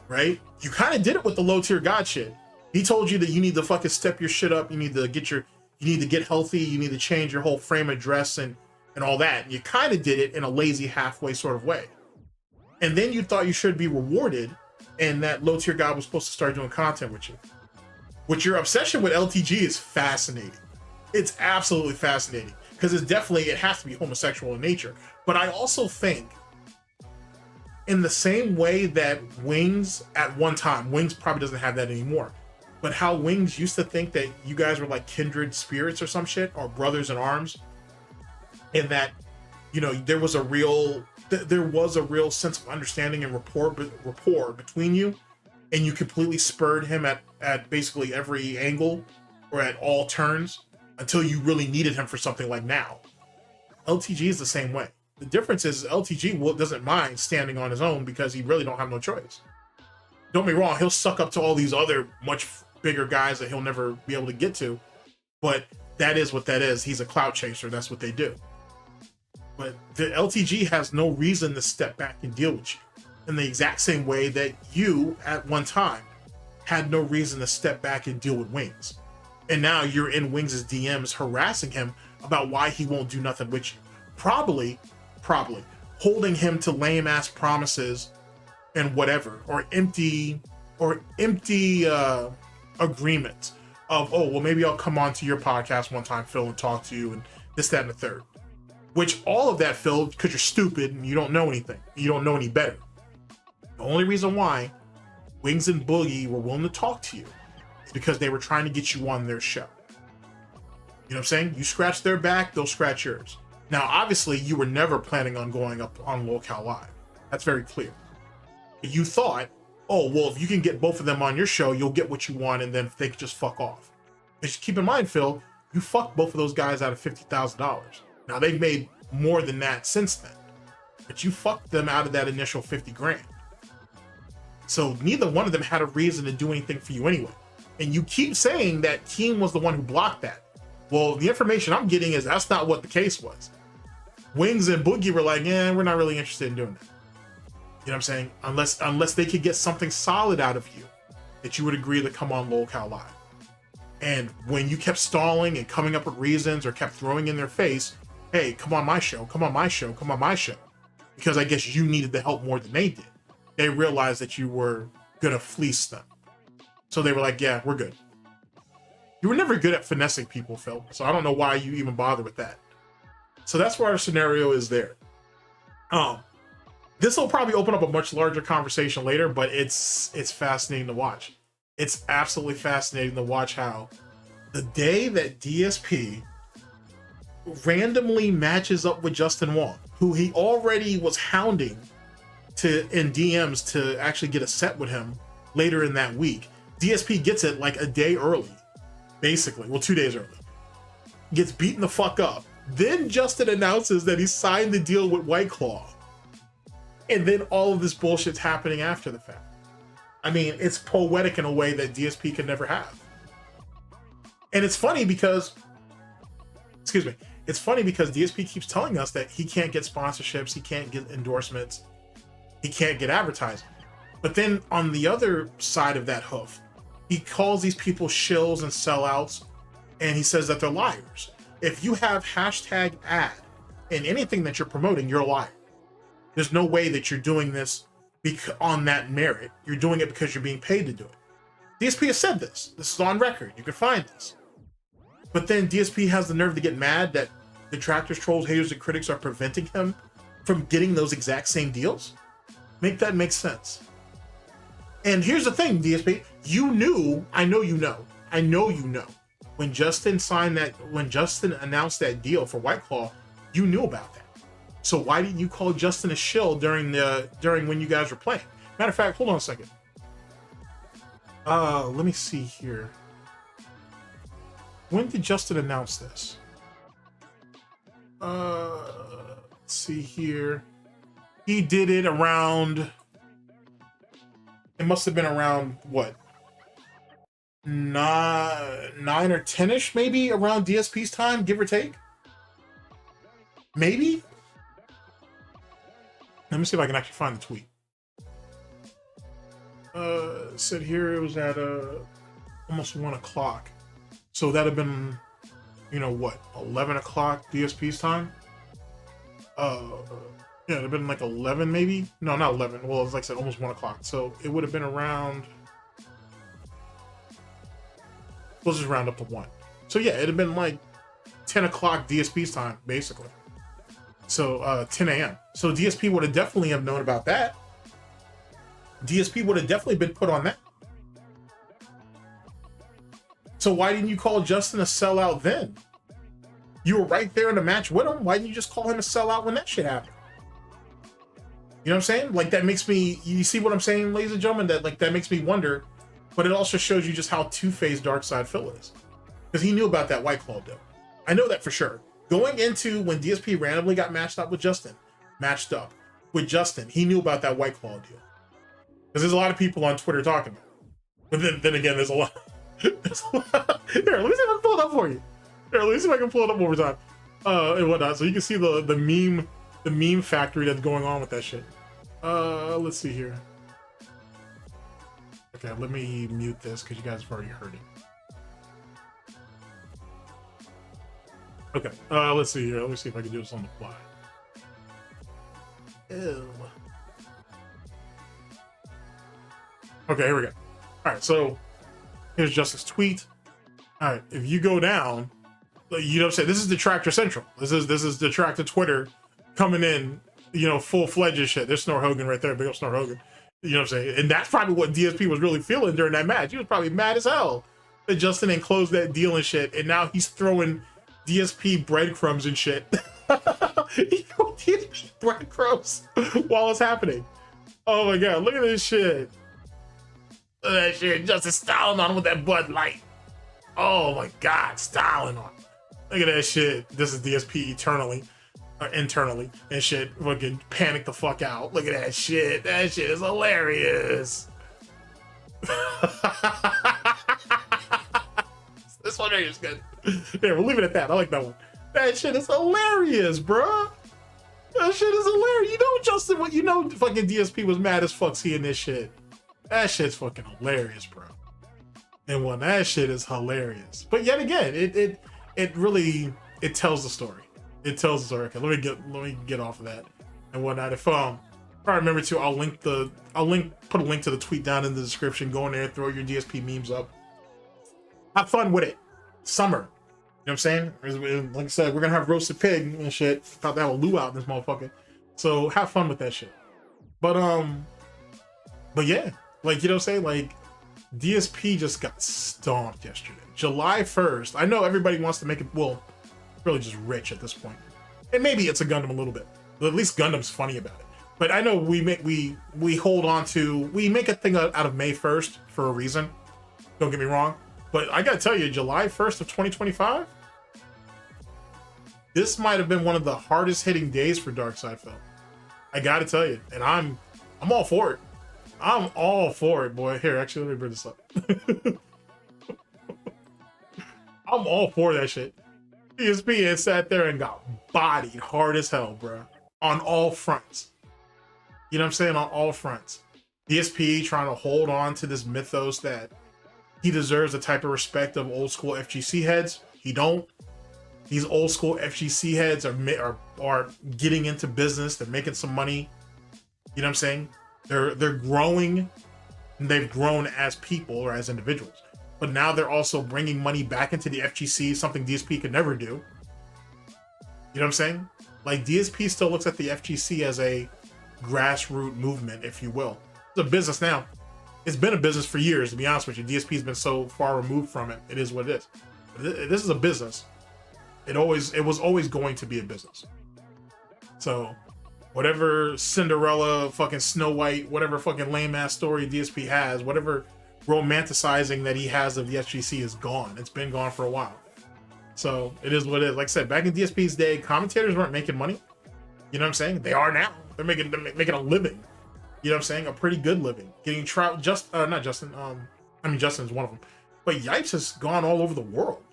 right? You kind of did it with the low tier god shit. He told you that you need to fucking step your shit up. You need to get healthy. You need to change your whole frame of dress and all that. And you kind of did it in a lazy halfway sort of way. And then you thought you should be rewarded, and that low tier god was supposed to start doing content with you. Which your obsession with LTG is fascinating. It's absolutely fascinating, because it has to be homosexual in nature. But I also think, in the same way that Wings at one time, Wings probably doesn't have that anymore, but how Wings used to think that you guys were like kindred spirits or some shit, or brothers in arms, and that, you know, there was a real sense of understanding and rapport between you, and you completely spurred him at basically every angle or at all turns until you really needed him for something like now. LTG is the same way. The difference is LTG doesn't mind standing on his own because he really don't have no choice. Don't get me wrong, he'll suck up to all these other much bigger guys that he'll never be able to get to, but that is what that is. He's a clout chaser. That's what they do. But the LTG has no reason to step back and deal with you in the exact same way that you at one time had no reason to step back and deal with Wings. And now you're in Wings' DMs harassing him about why he won't do nothing with you. Probably holding him to lame ass promises and whatever, or empty agreements of, oh, well, maybe I'll come on to your podcast one time, Phil, and talk to you and this, that, and the third. Which all of that, Phil, because you're stupid and you don't know anything. You don't know any better. The only reason why Wings and Boogie were willing to talk to you is because they were trying to get you on their show. You know what I'm saying? You scratch their back, they'll scratch yours. Now, obviously, you were never planning on going up on Lolcow Live. That's very clear. You thought, oh, well, if you can get both of them on your show, you'll get what you want, and then they can just fuck off. But keep in mind, Phil, you fucked both of those guys out of $50,000. Now, they've made more than that since then. But you fucked them out of that initial 50 grand. So neither one of them had a reason to do anything for you anyway. And you keep saying that Keem was the one who blocked that. Well, the information I'm getting is that's not what the case was. Wings and Boogie were like, yeah, we're not really interested in doing that. You know what I'm saying? Unless they could get something solid out of you, that you would agree to come on lolcow live. And when you kept stalling and coming up with reasons or kept throwing in their face, hey, come on my show, come on my show, come on my show, because I guess you needed the help more than they did. They realized that you were gonna fleece them. So they were like, yeah, we're good. You were never good at finessing people, Phil. So I don't know why you even bother with that. So that's where our scenario is there. This will probably open up a much larger conversation later, but it's fascinating to watch. It's absolutely fascinating to watch how the day that DSP randomly matches up with Justin Wong, who he already was hounding in DMs to actually get a set with him later in that week. DSP gets it like a day early, basically. Well, 2 days early. Gets beaten the fuck up. Then Justin announces that he signed the deal with White Claw. And then all of this bullshit's happening after the fact. I mean, it's poetic in a way that DSP could never have. And it's funny because, excuse me, it's funny because DSP keeps telling us that he can't get sponsorships, he can't get endorsements, he can't get advertising. But then on the other side of that hoof, he calls these people shills and sellouts, and he says that they're liars. If you have hashtag ad in anything that you're promoting, you're a liar. There's no way that you're doing this on that merit. You're doing it because you're being paid to do it. DSP has said this. This is on record. You can find this. But then DSP has the nerve to get mad that detractors, trolls, haters, and critics are preventing him from getting those exact same deals. Make that make sense. And here's the thing, DSP. You knew, I know you know, when Justin announced that deal for White Claw, you knew about that. So why didn't you call Justin a shill during when you guys were playing? Matter of fact, hold on a second. Let me see here. When did Justin announce this? Let's see here. He did it around, it must have been around what? 9 or 10-ish, maybe, around DSP's time, give or take. Maybe? Let me see if I can actually find the tweet. It said here it was at almost 1 o'clock. So that'd have been, you know what, 11 o'clock DSP's time? Yeah, it'd have been like 11 maybe? No, not 11. Well, it's like I said, almost 1 o'clock. So it would have been around, let's just round up to 1. So yeah, it'd have been like 10 o'clock DSP's time, basically. So 10 a.m. So DSP would have definitely have known about that. DSP would have definitely been put on that. So why didn't you call Justin a sellout then? You were right there in the match with him. Why didn't you just call him a sellout when that shit happened? You know what I'm saying? Like, that makes me, you see what I'm saying, ladies and gentlemen? That makes me wonder, but it also shows you just how two-faced Darkside Phil is. Because he knew about that White Claw deal. I know that for sure. Going into when DSP randomly got matched up with Justin, he knew about that White Claw deal. Because there's a lot of people on Twitter talking about it. But then again, there's a lot. Here, let me see if I can pull it up for you. Here, let me see if I can pull it up one more time. And whatnot. So you can see the meme factory that's going on with that shit. Let's see here. Okay, let me mute this because you guys have already heard it. Okay, let's see here. Let me see if I can do this on the fly. Ew. Okay, here we go. All right, so here's Justice's tweet. All right, if you go down, you know what I'm saying? This is Detractor Central. This is Detractor Twitter coming in, you know, full-fledged and shit. There's Snort Hogan right there, big up Snort Hogan. You know what I'm saying? And that's probably what DSP was really feeling during that match. He was probably mad as hell that Justin ain't closed that deal and shit, and now he's throwing DSP breadcrumbs and shit. He threw DSP breadcrumbs while it's happening. Oh my god, look at this shit. Look at that shit. Justin styling on him with that Bud Light. Oh my god, styling on him. Look at that shit. This is DSP internally and shit. Fucking panic the fuck out. Look at that shit. That shit is hilarious. This one right here is good. Yeah, we'll leave it at that. I like that one. That shit is hilarious, bro. That That shit is hilarious. You know, Justin, what you know, fucking DSP was mad as fuck seeing this shit. That shit's fucking hilarious, bro. And when that shit is hilarious. But yet again, it really tells the story. It tells the story. Okay, let me get off of that and whatnot. If I remember to, I'll put a link to the tweet down in the description. Go in there, throw your DSP memes up. Have fun with it. Summer. You know what I'm saying? Like I said, we're gonna have roasted pig and shit. About to have a luau in this motherfucker. So have fun with that shit. But yeah, like, you know what I'm saying? Like, DSP just got stomped yesterday. July 1st. I know everybody wants to make it, well, really just rich at this point. And maybe it's a Gundam a little bit. But at least Gundam's funny about it. But I know we hold on to, we make a thing out of May 1st for a reason. Don't get me wrong. But I gotta tell you, July 1st of 2025, this might have been one of the hardest hitting days for Darkside Film. I gotta tell you. And I'm all for it. I'm all for it, boy. Here, actually, let me bring this up. I'm all for that shit. DSP had sat there and got bodied hard as hell, bro. On all fronts. You know what I'm saying? On all fronts. DSP trying to hold on to this mythos that he deserves the type of respect of old school FGC heads. He don't. These old school FGC heads are getting into business. They're making some money. You know what I'm saying? They're growing. And they've grown as people or as individuals. But now they're also bringing money back into the FGC, something DSP could never do. You know what I'm saying? Like, DSP still looks at the FGC as a grassroots movement, if you will. It's a business now. It's been a business for years, to be honest with you. DSP's been so far removed from it. It is what it is. This is a business. It was always going to be a business. So, whatever Cinderella, fucking Snow White, whatever fucking lame ass story DSP has, whatever romanticizing that he has of the FGC is gone. It's been gone for a while. So it is what it is. Like I said, back in DSP's day, commentators weren't making money. You know what I'm saying? They are now. They're making a living. You know what I'm saying? A pretty good living. Getting not Justin. I mean, Justin's one of them. But Yipes has gone all over the world.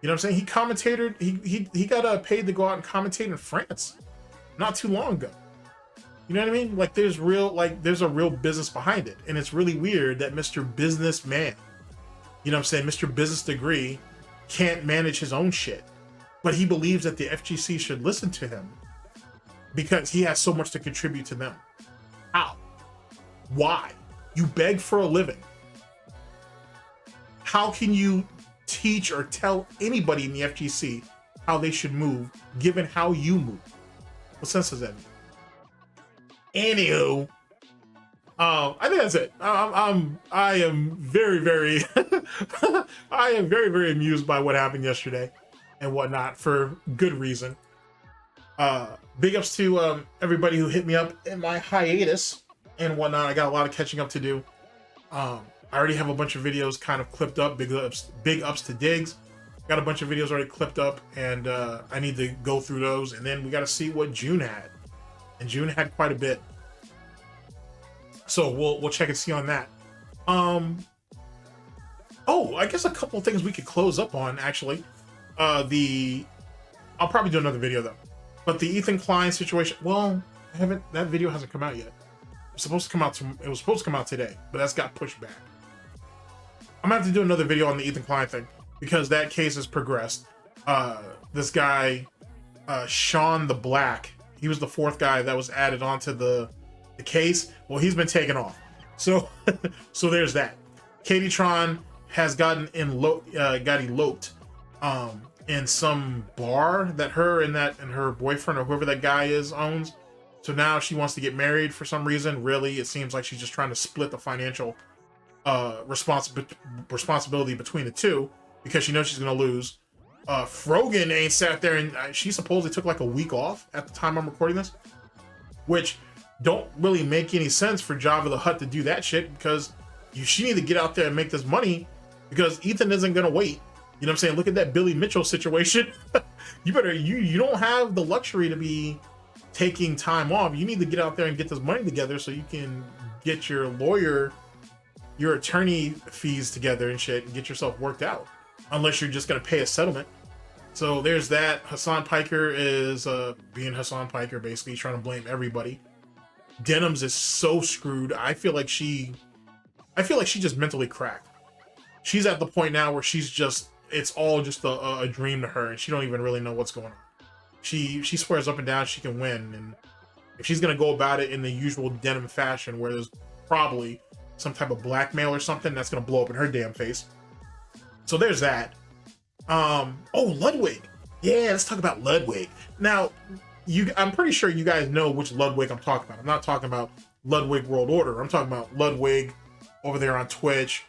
You know what I'm saying? He commentated. He got paid to go out and commentate in France not too long ago. You know what I mean? Like, there's a real business behind it. And it's really weird that Mr. Businessman, you know what I'm saying, Mr. Business Degree, can't manage his own shit. But he believes that the FGC should listen to him because he has so much to contribute to them. How? Why? You beg for a living. How can you teach or tell anybody in the FGC how they should move, given how you move? What sense does that make? Anywho, I think that's it. I am very, very, I am very, very amused by what happened yesterday and whatnot for good reason. Big ups to everybody who hit me up in my hiatus and whatnot. I got a lot of catching up to do. I already have a bunch of videos kind of clipped up. Big ups to Diggs. Got a bunch of videos already clipped up, and I need to go through those. And then we got to see what June had. And June had quite a bit. So we'll check and see on that. Oh, I guess a couple of things we could close up on, actually. I'll probably do another video though. But the Ethan Klein situation, well, that video hasn't come out yet. It was supposed to come out today, but that's got pushed back. I'm gonna have to do another video on the Ethan Klein thing because that case has progressed. This guy, Sean the Black, he was the fourth guy that was added onto the case. Well, he's been taken off. So so there's that. Katie'Tron has got eloped in some bar that her and her boyfriend or whoever that guy is owns. So now she wants to get married for some reason. Really, it seems like she's just trying to split the financial responsibility between the two because she knows she's gonna lose. Frogan ain't sat there, and she supposedly took like a week off at the time I'm recording this, which don't really make any sense for Java the Hutt to do that shit because she need to get out there and make this money because Ethan isn't gonna wait. You know what I'm saying? Look at that Billy Mitchell situation. You don't have the luxury to be taking time off. You need to get out there and get this money together so you can get your attorney fees together and shit and get yourself worked out. Unless you're just gonna pay a settlement. So there's that. Hassan Piker is being Hassan Piker, basically trying to blame everybody. Denims is so screwed. I feel like she just mentally cracked. She's at the point now where it's all just a dream to her, and she don't even really know what's going on. She swears up and down she can win, and if she's gonna go about it in the usual Denim fashion, where there's probably some type of blackmail or something, that's gonna blow up in her damn face. So there's that. Oh, Ludwig. Yeah, let's talk about Ludwig. Now, I'm pretty sure you guys know which Ludwig I'm talking about. I'm not talking about Ludwig World Order. I'm talking about Ludwig over there on Twitch,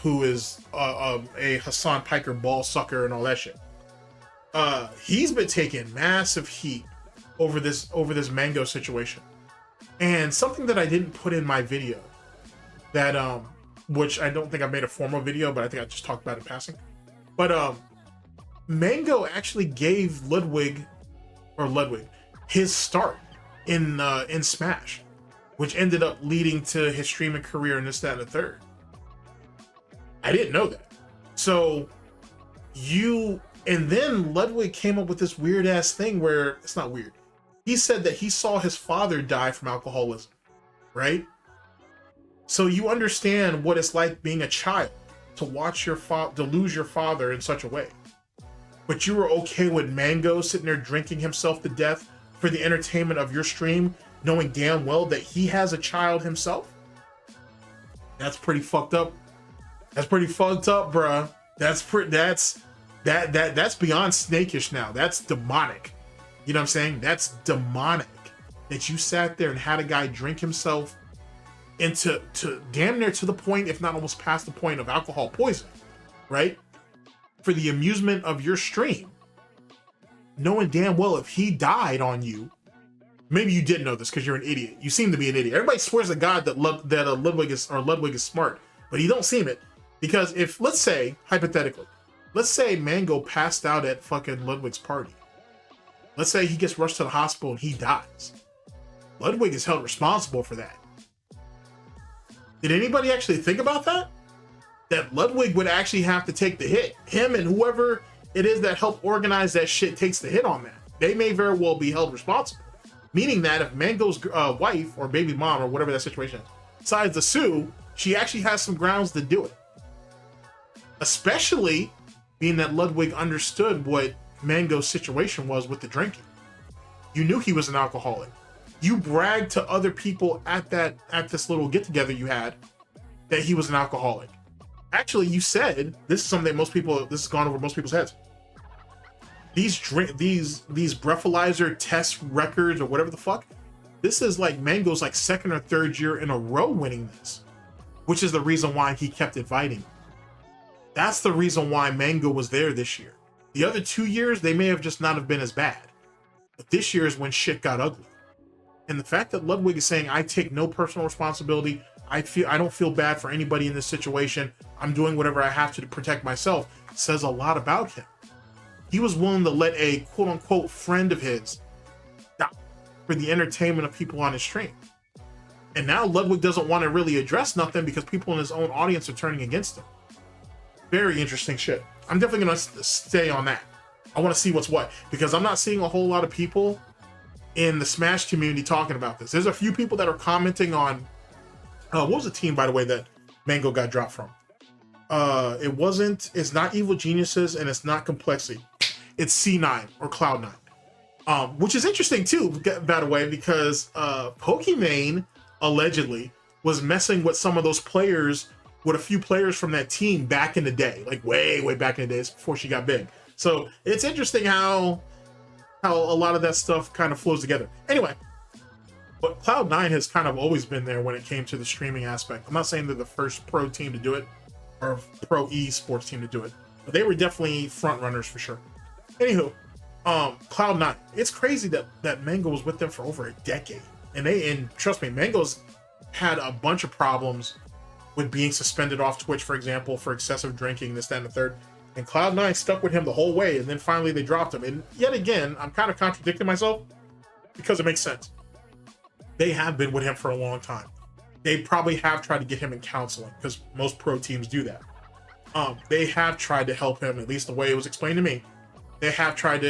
who is a Hassan Piker ball sucker and all that shit. He's been taking massive heat over this Mango situation. And something that I didn't put in my video, that which I don't think I made a formal video, but I think I just talked about it in passing. But Mango actually gave Ludwig his start in Smash, which ended up leading to his streaming career and this, that, and the third. I didn't know that. So and then Ludwig came up with this weird ass thing where it's not weird. He said that he saw his father die from alcoholism, right? So you understand what it's like being a child, to watch to lose your father in such a way. But you were okay with Mango sitting there drinking himself to death for the entertainment of your stream, knowing damn well that he has a child himself? That's pretty fucked up. That's pretty fucked up, bruh. That's beyond snakish now. That's demonic. You know what I'm saying? That's demonic. That you sat there and had a guy drink himself into damn near to the point, if not almost past the point, of alcohol poisoning, right? For the amusement of your stream, knowing damn well if he died on you, maybe you didn't know this because you're an idiot. You seem to be an idiot. Everybody swears to God that Ludwig is smart, but he don't seem it. Because if, let's say, hypothetically, let's say Mango passed out at fucking Ludwig's party. Let's say he gets rushed to the hospital and he dies. Ludwig is held responsible for that. Did anybody actually think about that? That Ludwig would actually have to take the hit. Him and whoever it is that helped organize that shit takes the hit on that. They may very well be held responsible. Meaning that if Mango's wife or baby mom or whatever that situation is decides to sue, she actually has some grounds to do it. Especially being that Ludwig understood what Mango's situation was with the drinking. You knew he was an alcoholic. You bragged to other people at this little get together you had that he was an alcoholic. Actually, you said, this is something that this has gone over most people's heads. These breathalyzer test records or whatever the fuck, this is like Mango's like second or third year in a row winning this, which is the reason why he kept inviting. That's the reason why Mango was there this year. The other 2 years, they may have just not have been as bad. But this year is when shit got ugly. And the fact that Ludwig is saying, I take no personal responsibility, I don't feel bad for anybody in this situation, I'm doing whatever I have to protect myself, says a lot about him. He was willing to let a quote-unquote friend of his die for the entertainment of people on his stream. And now Ludwig doesn't want to really address nothing because people in his own audience are turning against him. Very interesting shit. I'm definitely going to stay on that. I want to see what's what, because I'm not seeing a whole lot of people in the Smash community talking about this. There's a few people that are commenting on, what was the team, by the way, that Mango got dropped from? It's not Evil Geniuses and it's not Complexity. It's C9 or Cloud9. Which is interesting too, by the way, because Pokimane allegedly was messing with some of those players, with a few players from that team back in the day, like way back in the days before she got big. So it's interesting how a lot of that stuff kind of flows together. Anyway, but Cloud9 has kind of always been there when it came to the streaming aspect. I'm not saying they're the first pro team to do it or pro esports team to do it, but they were definitely front runners for sure. Anywho, Cloud9, it's crazy that Mango was with them for over a decade. And trust me, Mango's had a bunch of problems with being suspended off Twitch, for example, for excessive drinking, this, that, and the third. And Cloud9 stuck with him the whole way, and then finally they dropped him. And yet again, I'm kind of contradicting myself because it makes sense. They have been with him for a long time. They probably have tried to get him in counseling, because most pro teams do that. They have tried to help him, at least the way it was explained to me, they have tried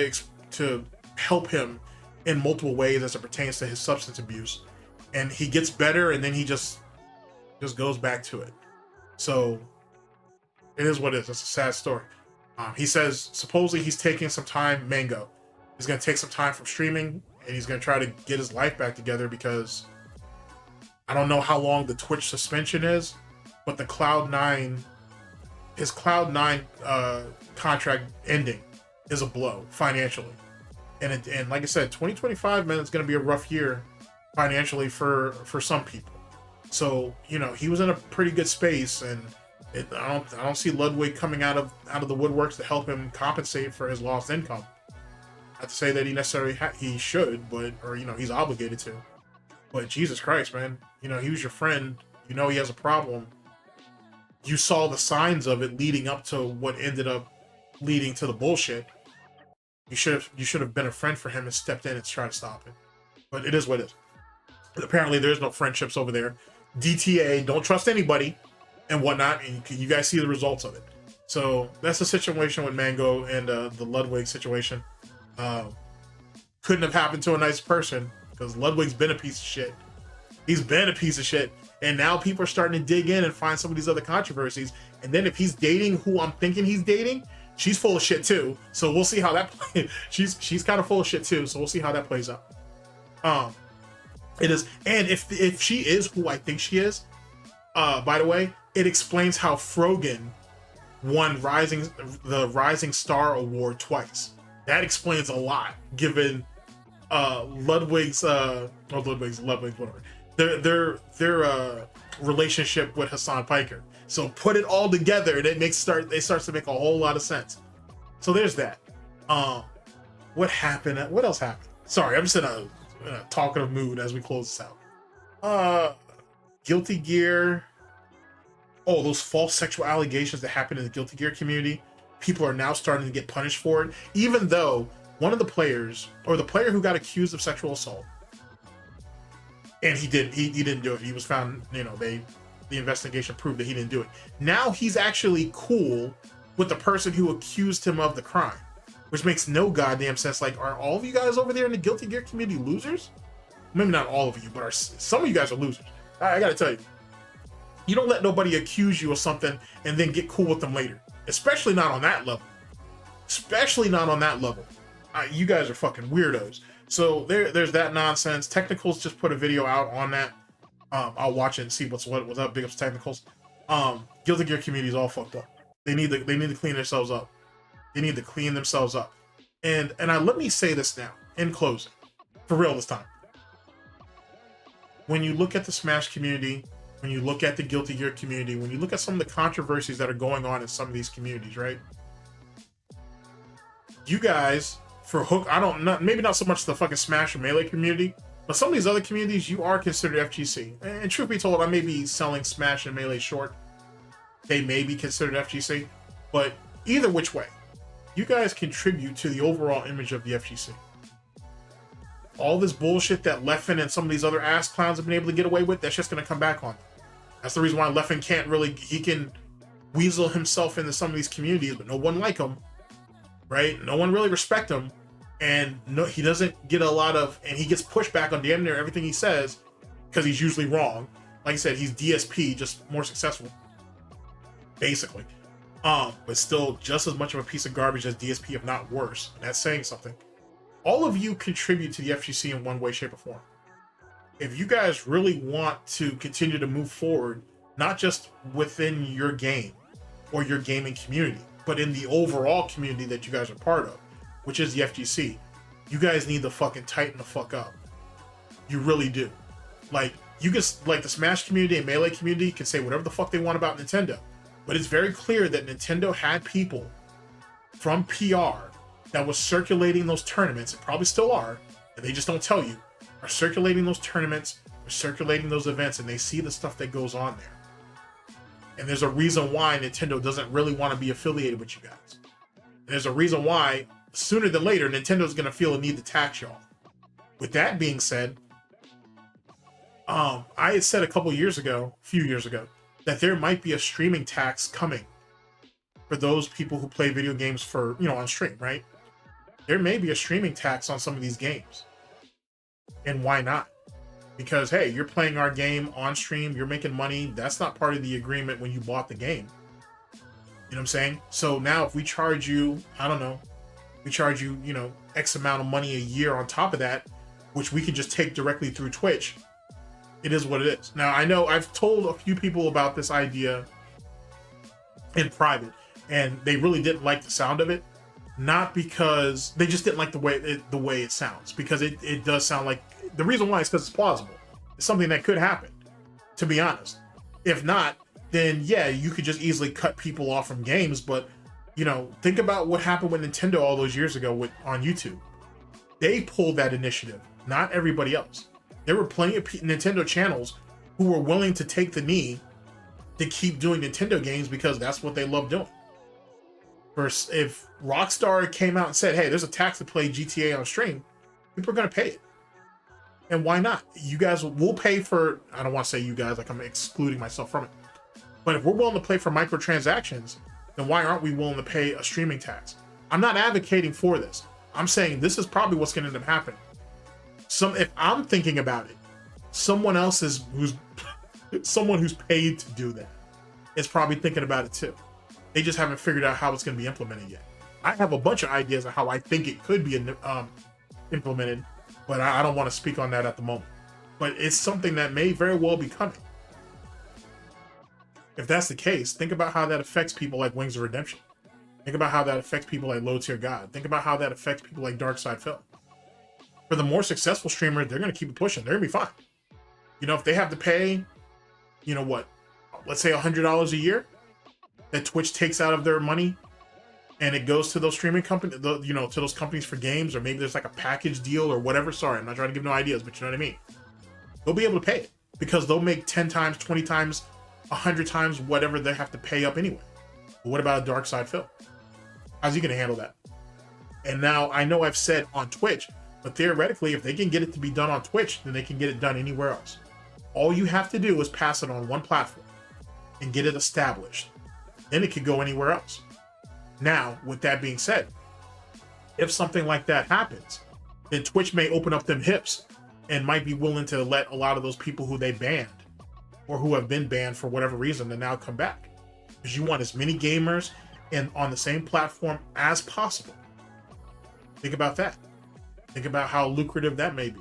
to help him in multiple ways as it pertains to his substance abuse, and he gets better, and then he just goes back to it. So it is what it is. It's a sad story. He says supposedly he's taking some time. Mango, he's gonna take some time from streaming, and he's gonna try to get his life back together, because I don't know how long the Twitch suspension is, but the his Cloud9 contract ending is a blow financially, and like I said, 2025, man, it's gonna be a rough year financially for some people. So, you know, he was in a pretty good space, and I don't see Ludwig coming out of the woodworks to help him compensate for his lost income. Not to say that he necessarily he should, but, or, you know, he's obligated to. But Jesus Christ, man, you know, he was your friend. You know he has a problem. You saw the signs of it leading up to what ended up leading to the bullshit. You should have been a friend for him and stepped in and tried to stop it. But it is what it is. Apparently, there's no friendships over there. DTA, don't trust anybody, and whatnot, and you guys see the results of it. So that's the situation with Mango and the Ludwig situation. Couldn't have happened to a nice person, because Ludwig's been a piece of shit. He's been a piece of shit, and now people are starting to dig in and find some of these other controversies. And then if he's dating who I'm thinking he's dating, she's full of shit too. So we'll see how that plays. She's kind of full of shit too. So we'll see how that plays out. It is, and if she is who I think she is, by the way, it explains how Frogan won the Rising Star Award twice. That explains a lot, given Ludwig's whatever, their relationship with Hassan Piker. So put it all together, and it starts to make a whole lot of sense. So there's that. What happened? What else happened? Sorry, I'm just in a talkative mood as we close this out. Guilty Gear. Oh, those false sexual allegations that happened in the Guilty Gear community. People are now starting to get punished for it, even though one of the players, or the player who got accused of sexual assault, and he didn't do it. He was found, you know, the investigation proved that he didn't do it. Now he's actually cool with the person who accused him of the crime, which makes no goddamn sense. Like, are all of you guys over there in the Guilty Gear community losers? Maybe not all of you, but some of you guys are losers. I gotta tell you, you don't let nobody accuse you of something and then get cool with them later. Especially not on that level. Especially not on that level. You guys are fucking weirdos. So there's that nonsense. Technicals just put a video out on that. I'll watch it and see what's up. Big ups Technicals. Guilty Gear community is all fucked up. They need to clean themselves up. They need to clean themselves up. And let me say this now, in closing, for real this time. When you look at the Smash community, when you look at the Guilty Gear community, when you look at some of the controversies that are going on in some of these communities, right? You guys, for Hook, maybe not so much the fucking Smash or Melee community, but some of these other communities, you are considered FGC. And truth be told, I may be selling Smash and Melee short. They may be considered FGC, but either which way, you guys contribute to the overall image of the FGC. All this bullshit that Leffen and some of these other ass clowns have been able to get away with, that's just going to come back on them. That's the reason why Leffen he can weasel himself into some of these communities, but no one like him, right? No one really respect him, and no, he doesn't get a lot of, and he gets pushback on damn near everything he says, because he's usually wrong. Like I said, he's DSP, just more successful, basically. But still just as much of a piece of garbage as DSP, if not worse. And that's saying something. All of you contribute to the FGC in one way, shape, or form. If you guys really want to continue to move forward, not just within your game or your gaming community, but in the overall community that you guys are part of, which is the FGC, you guys need to fucking tighten the fuck up. You really do. Like, you just, like, the Smash community and Melee community can say whatever the fuck they want about Nintendo, but it's very clear that Nintendo had people from PR that was circulating those tournaments, and probably still are, and they just don't tell you, are circulating those tournaments, are circulating those events, and they see the stuff that goes on there. And there's a reason why Nintendo doesn't really want to be affiliated with you guys. And there's a reason why, sooner than later, Nintendo's going to feel a need to tax y'all. With that being said, I had said a few years ago, that there might be a streaming tax coming for those people who play video games for, on stream, right? there may be a streaming tax on some of these games. And why not? Because, hey, you're playing our game on stream, you're making money. That's not part of the agreement when you bought the game. You know what I'm saying? So now if we charge you, I don't know, we charge you, you know, X amount of money a year on top of that, which we can just take directly through Twitch, it is what it is. Now, I know I've told a few people about this idea in private, and they really didn't like the sound of it. Not because they just didn't like the way it sounds, because it does sound like, the reason why is because it's plausible. It's something that could happen, to be honest. If not, then yeah, you could just easily cut people off from games. But, you know, think about what happened with Nintendo all those years ago on YouTube. They pulled that initiative, not everybody else. There were plenty of Nintendo channels who were willing to take the knee to keep doing Nintendo games because that's what they love doing. First, if Rockstar came out and said, hey, there's a tax to play GTA on stream, people are going to pay it. And why not? You guys will pay for, I don't want to say you guys like I'm excluding myself from it, but if we're willing to pay for microtransactions, then why aren't we willing to pay a streaming tax? I'm not advocating for this. I'm saying this is probably what's going to end up happening. If I'm thinking about it, someone else someone who's paid to do that is probably thinking about it too. They just haven't figured out how it's going to be implemented yet. I have a bunch of ideas of how I think it could be implemented, but I don't want to speak on that at the moment. But it's something that may very well be coming. If that's the case, think about how that affects people like Wings of Redemption. Think about how that affects people like Low Tier God. Think about how that affects people like Dark Side Phil. For the more successful streamers, they're going to keep it pushing. They're going to be fine. You know, if they have to pay, you know what, let's say $100 a year that Twitch takes out of their money and it goes to those streaming companies, you know, to those companies for games, or maybe there's like a package deal or whatever. Sorry, I'm not trying to give no ideas, but you know what I mean? They'll be able to pay it because they'll make 10 times, 20 times, 100 times whatever they have to pay up anyway. But what about a Dark Side Phil? How's he going to handle that? And now I know I've said on Twitch, but theoretically, if they can get it to be done on Twitch, then they can get it done anywhere else. All you have to do is pass it on one platform and get it established. Then it could go anywhere else. Now, with that being said, if something like that happens, then Twitch may open up them hips and might be willing to let a lot of those people who they banned or who have been banned for whatever reason to now come back. Because you want as many gamers and on the same platform as possible. Think about that. Think about how lucrative that may be.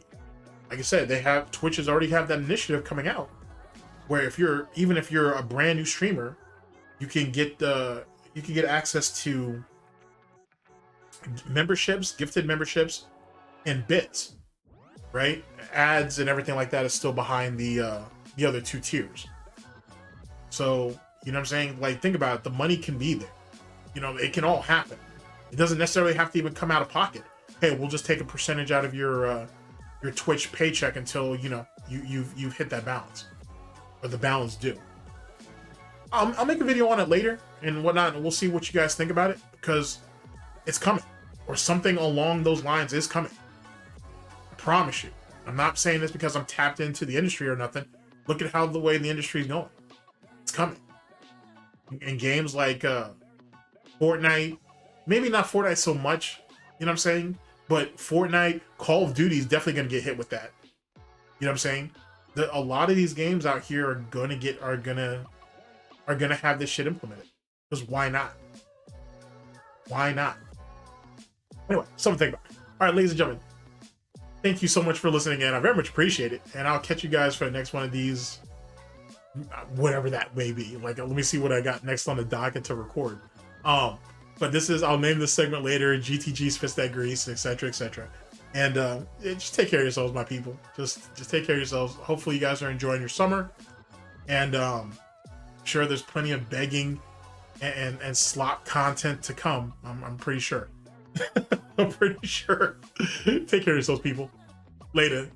Like I said, Twitch has already have that initiative coming out where even if you're a brand new streamer, you can get access to memberships, gifted memberships, and bits, right? Ads and everything like that is still behind the other two tiers. So, you know what I'm saying? Like, think about it. The money can be there. You know, it can all happen. It doesn't necessarily have to even come out of pocket. Hey, we'll just take a percentage out of your Twitch paycheck until, you know, you've hit that balance, or the balance due. I'll make a video on it later and whatnot, and we'll see what you guys think about it, because it's coming, or something along those lines is coming. I promise you. I'm not saying this because I'm tapped into the industry or nothing. Look at how the way the industry is going. It's coming. In games like Fortnite, maybe not Fortnite so much, you know what I'm saying? But Fortnite, Call of Duty is definitely going to get hit with that. You know what I'm saying? A lot of these games out here are gonna have this shit implemented. Because why not? Why not? Anyway, something to think about. All right, ladies and gentlemen, thank you so much for listening in. I very much appreciate it. And I'll catch you guys for the next one of these, whatever that may be. Like, let me see what I got next on the docket to record. But I'll name this segment later, GTG's Fist That Grease, etc., etc. And just take care of yourselves, my people. Just take care of yourselves. Hopefully you guys are enjoying your summer. And sure, there's plenty of begging and slot content to come. I'm pretty sure. I'm pretty sure. Take care of yourselves, people. Later.